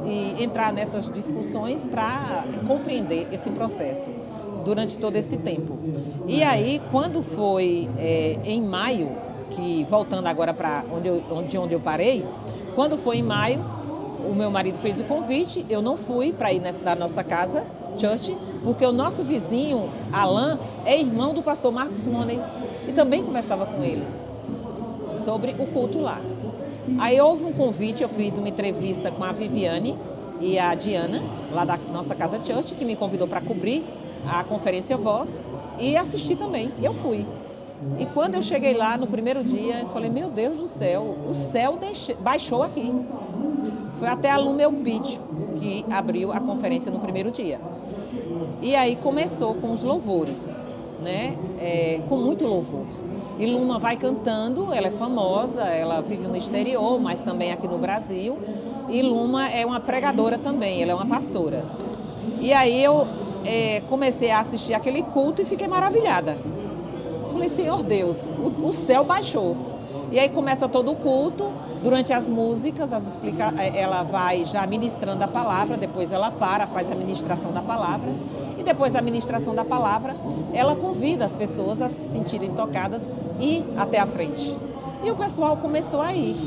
e entrar nessas discussões para compreender esse processo durante todo esse tempo. E aí, quando foi em maio, que voltando agora para onde eu parei, Quando foi em maio, o meu marido fez o convite, eu não fui para ir na nossa casa, church, porque o nosso vizinho, Alan, é irmão do pastor Marcos Money, e também conversava com ele sobre o culto lá. Aí houve um convite, eu fiz uma entrevista com a Viviane e a Diana, lá da nossa casa church, que me convidou para cobrir a conferência Voz, e assisti também, eu fui. E quando eu cheguei lá no primeiro dia, eu falei, meu Deus do céu, o céu baixou aqui. Foi até a Lumeu Pitch que abriu a conferência no primeiro dia. E aí começou com os louvores, né? Com muito louvor. E Luma vai cantando, ela é famosa, ela vive no exterior, mas também aqui no Brasil. E Luma é uma pregadora também, ela é uma pastora. E aí eu comecei a assistir aquele culto e fiquei maravilhada. Falei, Senhor Deus, o céu baixou. E aí começa todo o culto, durante as músicas, ela vai já ministrando a palavra, depois ela faz a ministração da palavra, e depois da ministração da palavra, ela convida as pessoas a se sentirem tocadas e ir até a frente. E o pessoal começou a ir.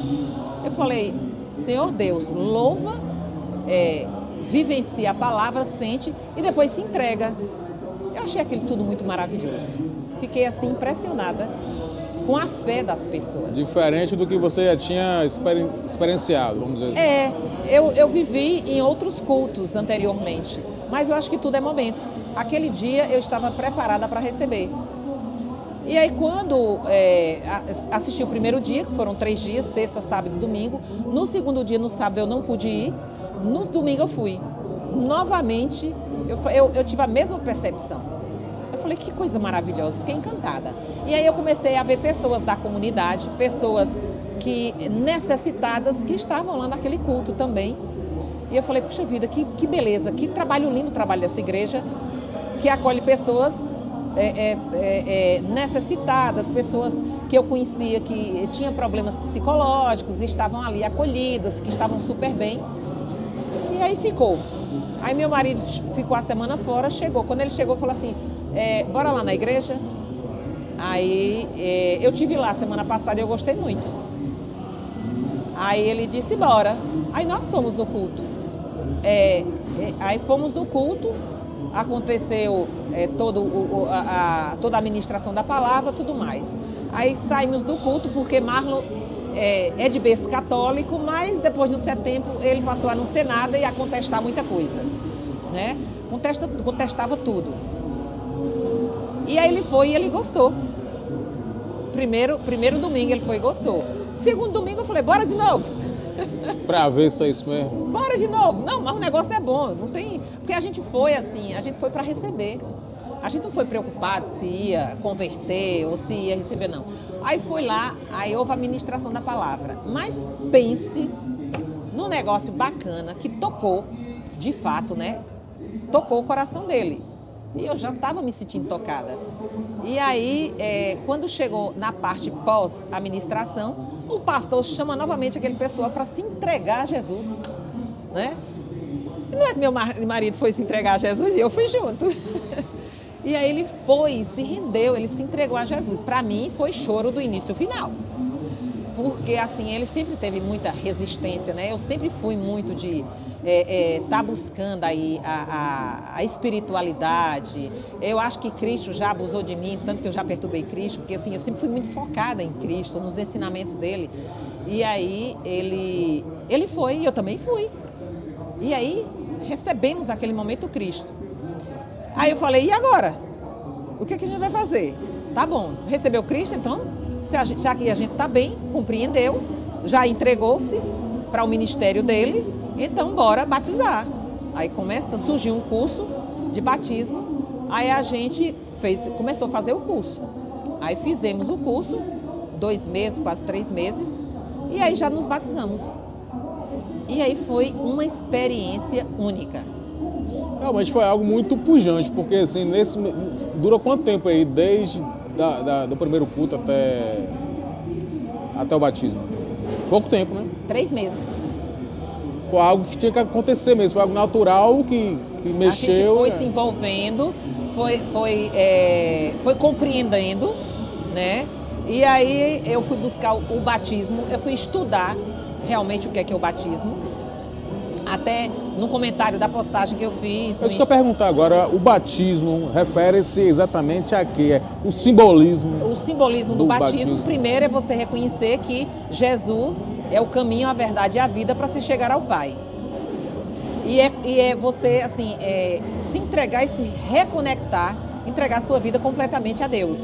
Eu falei, Senhor Deus, louva, vivencia a palavra, sente e depois se entrega. Eu achei aquilo tudo muito maravilhoso. Fiquei assim impressionada com a fé das pessoas. Diferente do que você já tinha experienciado, vamos dizer assim. Eu vivi em outros cultos anteriormente, mas eu acho que tudo é momento. Aquele dia eu estava preparada para receber. E aí quando assisti o primeiro dia, que foram 3 dias, sexta, sábado e domingo, no segundo dia, no sábado, eu não pude ir, no domingo eu fui. Novamente, eu tive a mesma percepção. Eu falei, que coisa maravilhosa, fiquei encantada. E aí eu comecei a ver pessoas da comunidade, pessoas necessitadas que estavam lá naquele culto também. E eu falei, puxa vida, que beleza, que trabalho lindo o trabalho dessa igreja, que acolhe pessoas necessitadas, pessoas que eu conhecia que tinham problemas psicológicos, estavam ali acolhidas, que estavam super bem. E aí ficou. Aí meu marido ficou a semana fora, chegou. Quando ele chegou, falou assim, bora lá na igreja? Aí eu tive lá semana passada e eu gostei muito. Aí ele disse, bora. Aí nós fomos no culto. Aí fomos no culto, aconteceu toda a ministração da palavra, tudo mais. Aí saímos do culto porque Marlon é de berço católico, mas depois de um certo tempo ele passou a não ser nada e a contestar muita coisa, né? Contestava tudo. E aí ele foi e ele gostou. Primeiro domingo ele foi e gostou. Segundo domingo eu falei, bora de novo. Pra ver se é isso mesmo. Bora de novo. Não, mas o negócio é bom. Não tem... Porque a gente foi assim, a gente foi para receber. A gente não foi preocupado se ia converter ou se ia receber, não. Aí foi lá, aí houve a ministração da palavra. Mas pense num negócio bacana que tocou, de fato, né? Tocou o coração dele. E eu já estava me sentindo tocada. E aí, quando chegou na parte pós a ministração, o pastor chama novamente aquele pessoal para se entregar a Jesus, né? E não é que meu marido foi se entregar a Jesus e eu fui junto. E aí ele foi, se rendeu, ele se entregou a Jesus. Para mim foi choro do início ao final. Porque assim, ele sempre teve muita resistência, né? Eu sempre fui muito de tá buscando aí a espiritualidade. Eu acho que Cristo já abusou de mim, tanto que eu já perturbei Cristo, porque assim, eu sempre fui muito focada em Cristo, nos ensinamentos dele. E aí ele foi e eu também fui. E aí recebemos naquele momento Cristo. Aí eu falei, e agora? O que a gente vai fazer? Tá bom, recebeu Cristo, então, já que a gente está bem, compreendeu, já entregou-se para o ministério dele, então bora batizar. Aí surgiu um curso de batismo, aí a gente começou a fazer o curso. Aí fizemos o curso, 2 meses, quase 3 meses, e aí já nos batizamos. E aí foi uma experiência única. Realmente foi algo muito pujante, porque assim, dura quanto tempo aí, desde do primeiro culto até o batismo? Pouco tempo, né? 3 meses. Foi algo que tinha que acontecer mesmo, foi algo natural que mexeu. A gente foi se envolvendo, foi compreendendo, né? E aí eu fui buscar o batismo, eu fui estudar realmente o que é o batismo. Até no comentário da postagem que eu fiz. É isso que eu ia perguntar agora, o batismo refere-se exatamente a quê? É o simbolismo. O simbolismo do batismo, primeiro, é você reconhecer que Jesus é o caminho, a verdade e a vida para se chegar ao Pai. E é você, assim, se entregar e se reconectar, entregar sua vida completamente a Deus.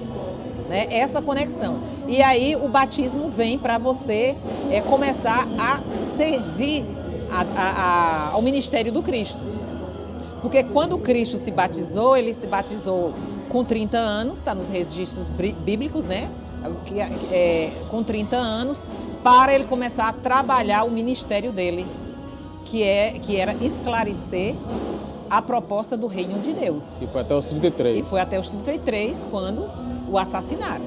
Né? Essa conexão. E aí o batismo vem para você começar a servir ao ministério do Cristo. Porque quando Cristo se batizou, ele se batizou com 30 anos, está nos registros bíblicos, né? Com 30 anos, para ele começar a trabalhar o ministério dele, que era esclarecer a proposta do reino de Deus. E foi até os 33. E foi até os 33, quando o assassinaram,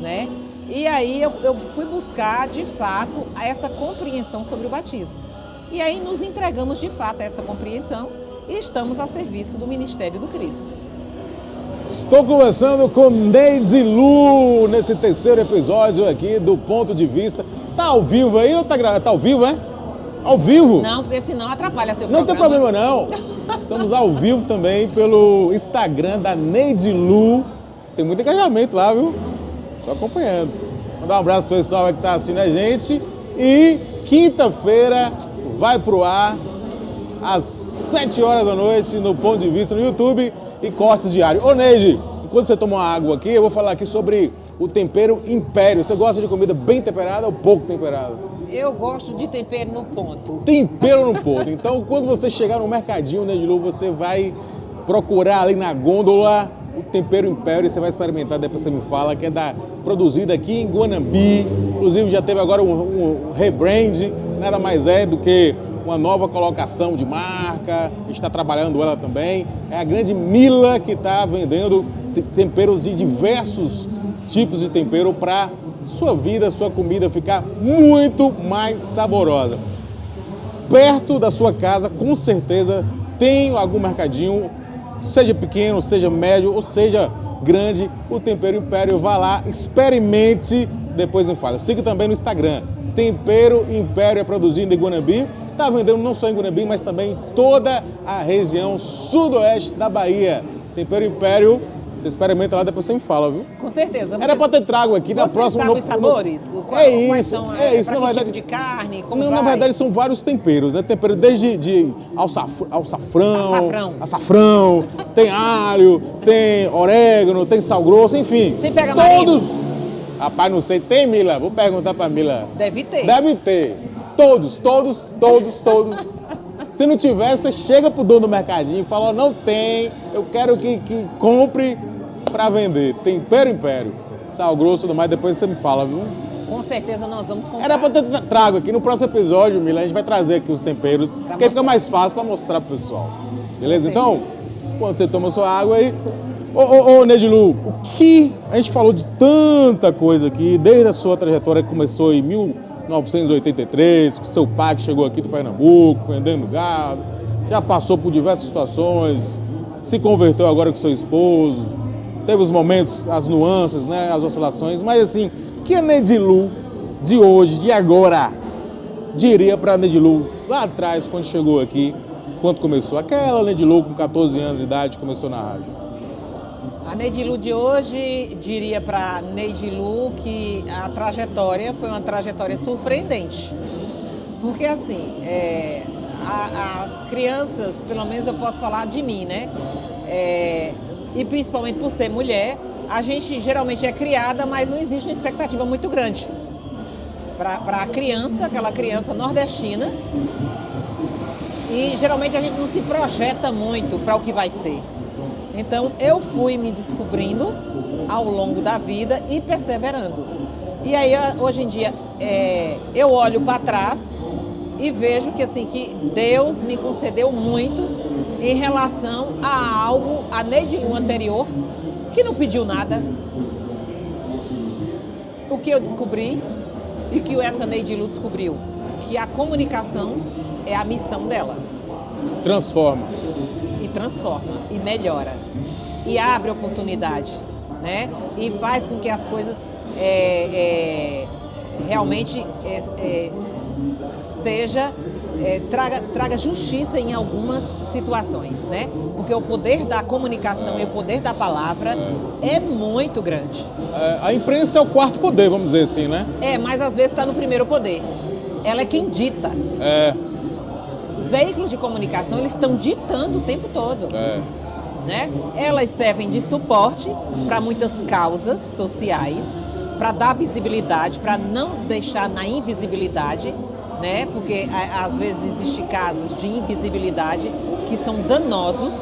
né? E aí eu fui buscar, de fato, essa compreensão sobre o batismo. E aí nos entregamos, de fato, a essa compreensão e estamos a serviço do ministério do Cristo. Estou conversando com Neide Lu nesse terceiro episódio aqui do Ponto de Vista. Tá ao vivo aí ou tá gravado? Tá ao vivo, é? Ao vivo? Não, porque senão atrapalha seu programa. Não tem problema não. Estamos ao vivo também pelo Instagram da Neide Lu. Tem muito engajamento lá, viu? Estou acompanhando. Mandar um abraço pro pessoal que está assistindo a gente. E quinta-feira vai pro ar às 7 horas da noite no Ponto de Vista no YouTube e cortes diários. Ô Neide, enquanto você toma uma água aqui, eu vou falar aqui sobre o tempero Império. Você gosta de comida bem temperada ou pouco temperada? Eu gosto de tempero no ponto. Tempero no ponto. Então, quando você chegar no mercadinho, Neide Lu, você vai procurar ali na gôndola o tempero Império e você vai experimentar, depois você me fala, que é produzido aqui em Guanambi. Inclusive já teve agora um rebrand, nada mais é do que uma nova colocação de marca, a gente está trabalhando ela também. É a grande Mila que está vendendo temperos de diversos tipos de tempero para sua vida, sua comida ficar muito mais saborosa. Perto da sua casa, com certeza, tem algum mercadinho, seja pequeno, seja médio ou seja grande, o Tempero Império. Vá lá, experimente, depois me fala. Siga também no Instagram, Tempero Império, é produzido em Guanambi. Está vendendo não só em Guanambi, mas também em toda a região sudoeste da Bahia. Tempero Império, você experimenta lá, depois você me fala, viu? Com certeza. Era para ter trago aqui na próxima. Sabe os sabores? Quais são, na verdade. Tipo de carne? Como não, vai? Na verdade são vários temperos, né? Tempero desde açafrão, tem alho, tem orégano, tem sal grosso, enfim. Tem pega-marino? Todos. Rapaz, não sei, tem, Mila? Vou perguntar para Mila. Deve ter. Deve ter. Todos. Se não tiver, você chega pro dono do mercadinho e fala, não tem, eu quero que compre para vender. Tempero Império, sal grosso e tudo mais, depois você me fala, viu? Com certeza nós vamos comprar. Era para ter trago aqui no próximo episódio, Mila, a gente vai trazer aqui os temperos, porque fica mais fácil para mostrar pro pessoal. Beleza? Então, quando você toma sua água aí... Ô, Neide Lu, o que a gente falou de tanta coisa aqui, desde a sua trajetória que começou em 1983, com seu pai que chegou aqui do Pernambuco, vendendo gado, já passou por diversas situações, se converteu agora com seu esposo, teve os momentos, as nuances, né, as oscilações, mas assim, o que a Neide Lu de hoje, de agora, diria para a Neide Lu lá atrás, quando chegou aqui, quando começou? Aquela Neide Lu com 14 anos de idade começou na rádio. A Neide Lu de hoje diria para Neide Lu que a trajetória foi uma trajetória surpreendente. Porque assim, as crianças, pelo menos eu posso falar de mim, né? E principalmente por ser mulher, a gente geralmente é criada, mas não existe uma expectativa muito grande. Para a criança, aquela criança nordestina. E geralmente a gente não se projeta muito para o que vai ser. Então, eu fui me descobrindo ao longo da vida e perseverando. E aí, hoje em dia, eu olho para trás e vejo que, assim, que Deus me concedeu muito em relação a algo, a Neide Lu anterior, que não pediu nada. O que eu descobri e que essa Neide Lu descobriu, que a comunicação é a missão dela. Transforma. E melhora, e abre oportunidade, né? E faz com que as coisas realmente traga justiça em algumas situações, né? Porque o poder da comunicação e o poder da palavra é muito grande. A imprensa é o quarto poder, vamos dizer assim, né? Mas às vezes está no primeiro poder. Ela é quem dita. Os veículos de comunicação, eles estão ditando o tempo todo. Né? Elas servem de suporte para muitas causas sociais, para dar visibilidade, para não deixar na invisibilidade, né? Porque às vezes existem casos de invisibilidade que são danosos.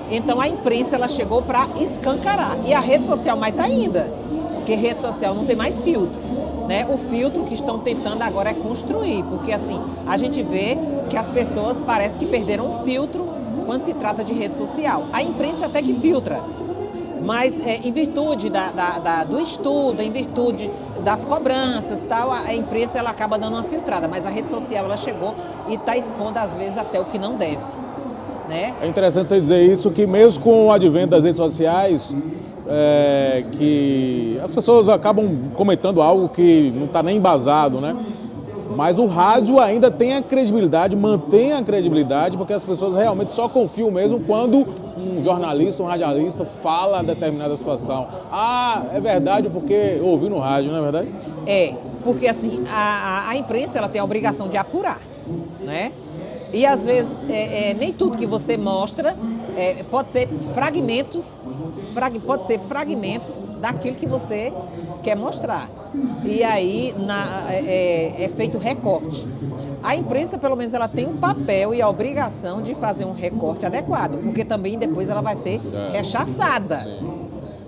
Então a imprensa ela chegou para escancarar. E a rede social mais ainda, porque rede social não tem mais filtro. Né? O filtro que estão tentando agora é construir, porque assim, a gente vê que as pessoas parecem que perderam o filtro quando se trata de rede social. A imprensa até que filtra, mas em virtude do estudo, em virtude das cobranças, tal, a imprensa ela acaba dando uma filtrada, mas a rede social ela chegou e está expondo às vezes até o que não deve. Né? É interessante você dizer isso, que mesmo com o advento das redes sociais, que as pessoas acabam comentando algo que não está nem embasado, né? Mas o rádio ainda tem a credibilidade, mantém a credibilidade, porque as pessoas realmente só confiam mesmo quando um jornalista, um radialista fala determinada situação. É verdade porque ouviu no rádio, não é verdade? Porque assim, a imprensa ela tem a obrigação de apurar, né? E às vezes nem tudo que você mostra pode ser fragmentos daquilo que você quer mostrar. E aí é feito recorte. A imprensa, pelo menos, ela tem um papel e a obrigação de fazer um recorte adequado, porque também depois ela vai ser rechaçada. Sim.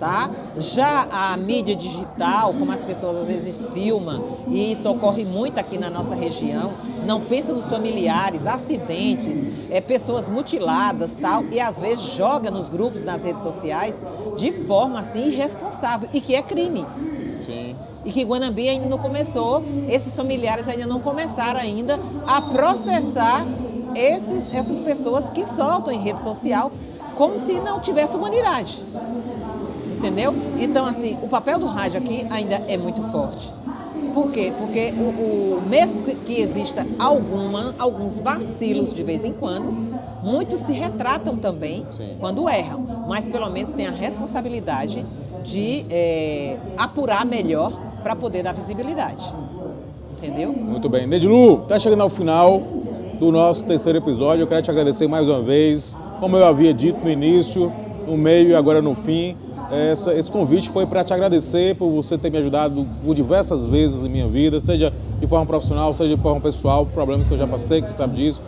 Tá? Já a mídia digital, como as pessoas às vezes filmam, e isso ocorre muito aqui na nossa região, não pensa nos familiares, acidentes, pessoas mutiladas, tal, e às vezes joga nos grupos, nas redes sociais, de forma assim irresponsável, e que é crime. Sim. E que Guanambi ainda não começou, esses familiares ainda não começaram ainda a processar essas pessoas que soltam em rede social como se não tivesse humanidade. Entendeu? Então, assim, o papel do rádio aqui ainda é muito forte. Por quê? Porque mesmo que exista alguns vacilos de vez em quando, muitos se retratam também quando erram, mas pelo menos tem a responsabilidade de apurar melhor para poder dar visibilidade. Entendeu? Muito bem. Nedilu, está chegando ao final do nosso terceiro episódio. Eu quero te agradecer mais uma vez. Como eu havia dito no início, no meio e agora no fim, esse convite foi para te agradecer por você ter me ajudado por diversas vezes em minha vida, seja de forma profissional, seja de forma pessoal, problemas que eu já passei, que você sabe disso.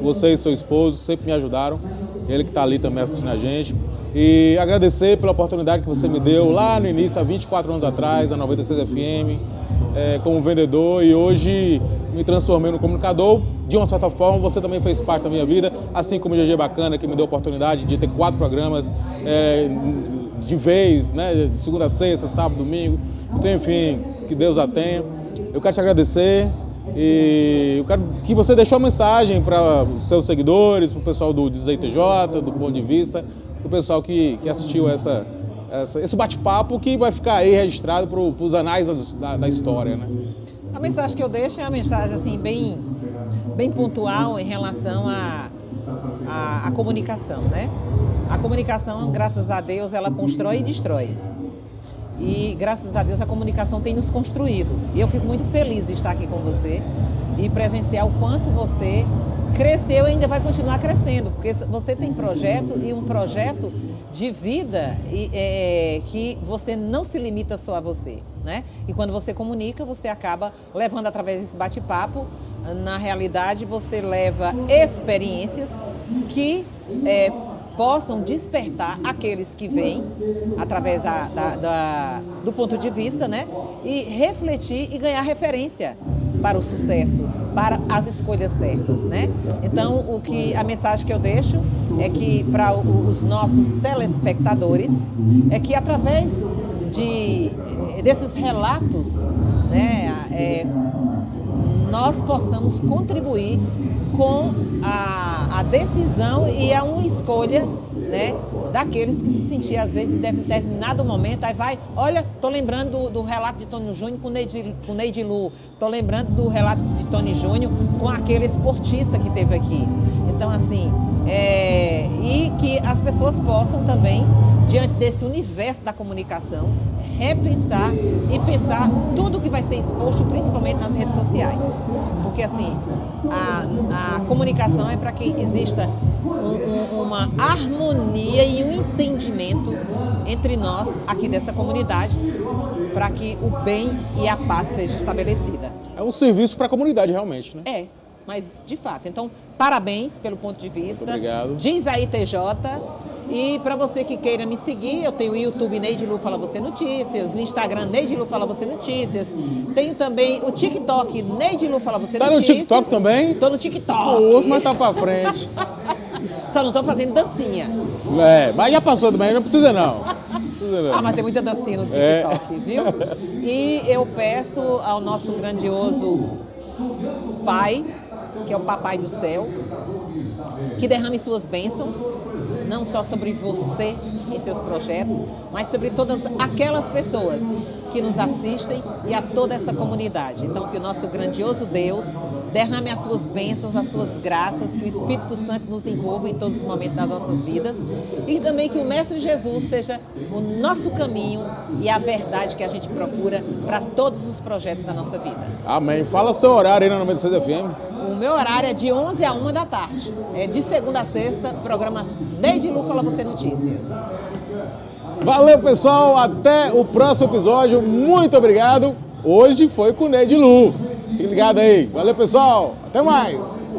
Você e seu esposo sempre me ajudaram, ele que está ali também assistindo a gente. E agradecer pela oportunidade que você me deu lá no início, há 24 anos atrás, na 96 FM, como vendedor, e hoje me transformei no comunicador. De uma certa forma, você também fez parte da minha vida, assim como o GG Bacana, que me deu a oportunidade de ter 4 programas de vez, né, de segunda a sexta, sábado, domingo. Então, enfim, que Deus a tenha. Eu quero te agradecer e eu quero que você deixe uma mensagem para os seus seguidores, para o pessoal do DizayTJ, do Ponto de Vista, para o pessoal que assistiu esse bate-papo que vai ficar aí registrado para os anais da história, né? A mensagem que eu deixo é uma mensagem assim, bem pontual em relação à comunicação, né? A comunicação, graças a Deus, ela constrói e destrói. E, graças a Deus, a comunicação tem nos construído. E eu fico muito feliz de estar aqui com você e presenciar o quanto você cresceu e ainda vai continuar crescendo. Porque você tem projeto e um projeto de vida que você não se limita só a você, né? E quando você comunica, você acaba levando através desse bate-papo. Na realidade, você leva experiências que possam despertar aqueles que vêm através do ponto de vista, né? E refletir e ganhar referência para o sucesso, para as escolhas certas, né? Então, a mensagem que eu deixo é que para os nossos telespectadores é que através desses relatos, né? nós possamos contribuir com a decisão e a uma escolha, né, daqueles que se sentiam, às vezes, em determinado momento, aí vai, olha, estou lembrando do relato de Tony Júnior com Neide Lu, estou lembrando do relato de Tony Júnior com aquele esportista que teve aqui. Então, assim, e que as pessoas possam também, diante desse universo da comunicação, repensar e pensar tudo que vai ser exposto, principalmente nas redes sociais. Porque, assim, a comunicação é para que exista uma harmonia e um entendimento entre nós aqui dessa comunidade, para que o bem e a paz seja estabelecida. É um serviço para a comunidade, realmente, né? É, mas de fato. Então, parabéns pelo ponto de vista. Muito obrigado. Diz aí, TJ. E para você que queira me seguir, eu tenho o YouTube Neide Lu Fala Você Notícias, o Instagram Neide Lu Fala Você Notícias, tenho também o TikTok Neide Lu Fala Você Notícias. Tá no TikTok também? Tô no TikTok. Nossa, mas tá pra frente. Só não tô fazendo dancinha. Mas já passou também, não precisa não. Ah, mas tem muita dancinha no TikTok, viu? E eu peço ao nosso grandioso Pai, que é o Papai do Céu, que derrame suas bênçãos, não só sobre você em seus projetos, mas sobre todas aquelas pessoas que nos assistem e a toda essa comunidade. Então, que o nosso grandioso Deus derrame as suas bênçãos, as suas graças, que o Espírito Santo nos envolva em todos os momentos das nossas vidas e também que o Mestre Jesus seja o nosso caminho e a verdade que a gente procura para todos os projetos da nossa vida. Amém. Fala seu horário aí na 96 FM. O meu horário é de 11 a 1 da tarde. É de segunda a sexta, programa Neide Lu Fala Você Notícias. Valeu, pessoal. Até o próximo episódio. Muito obrigado. Hoje foi com Neide Lu. Fique ligado aí. Valeu, pessoal. Até mais.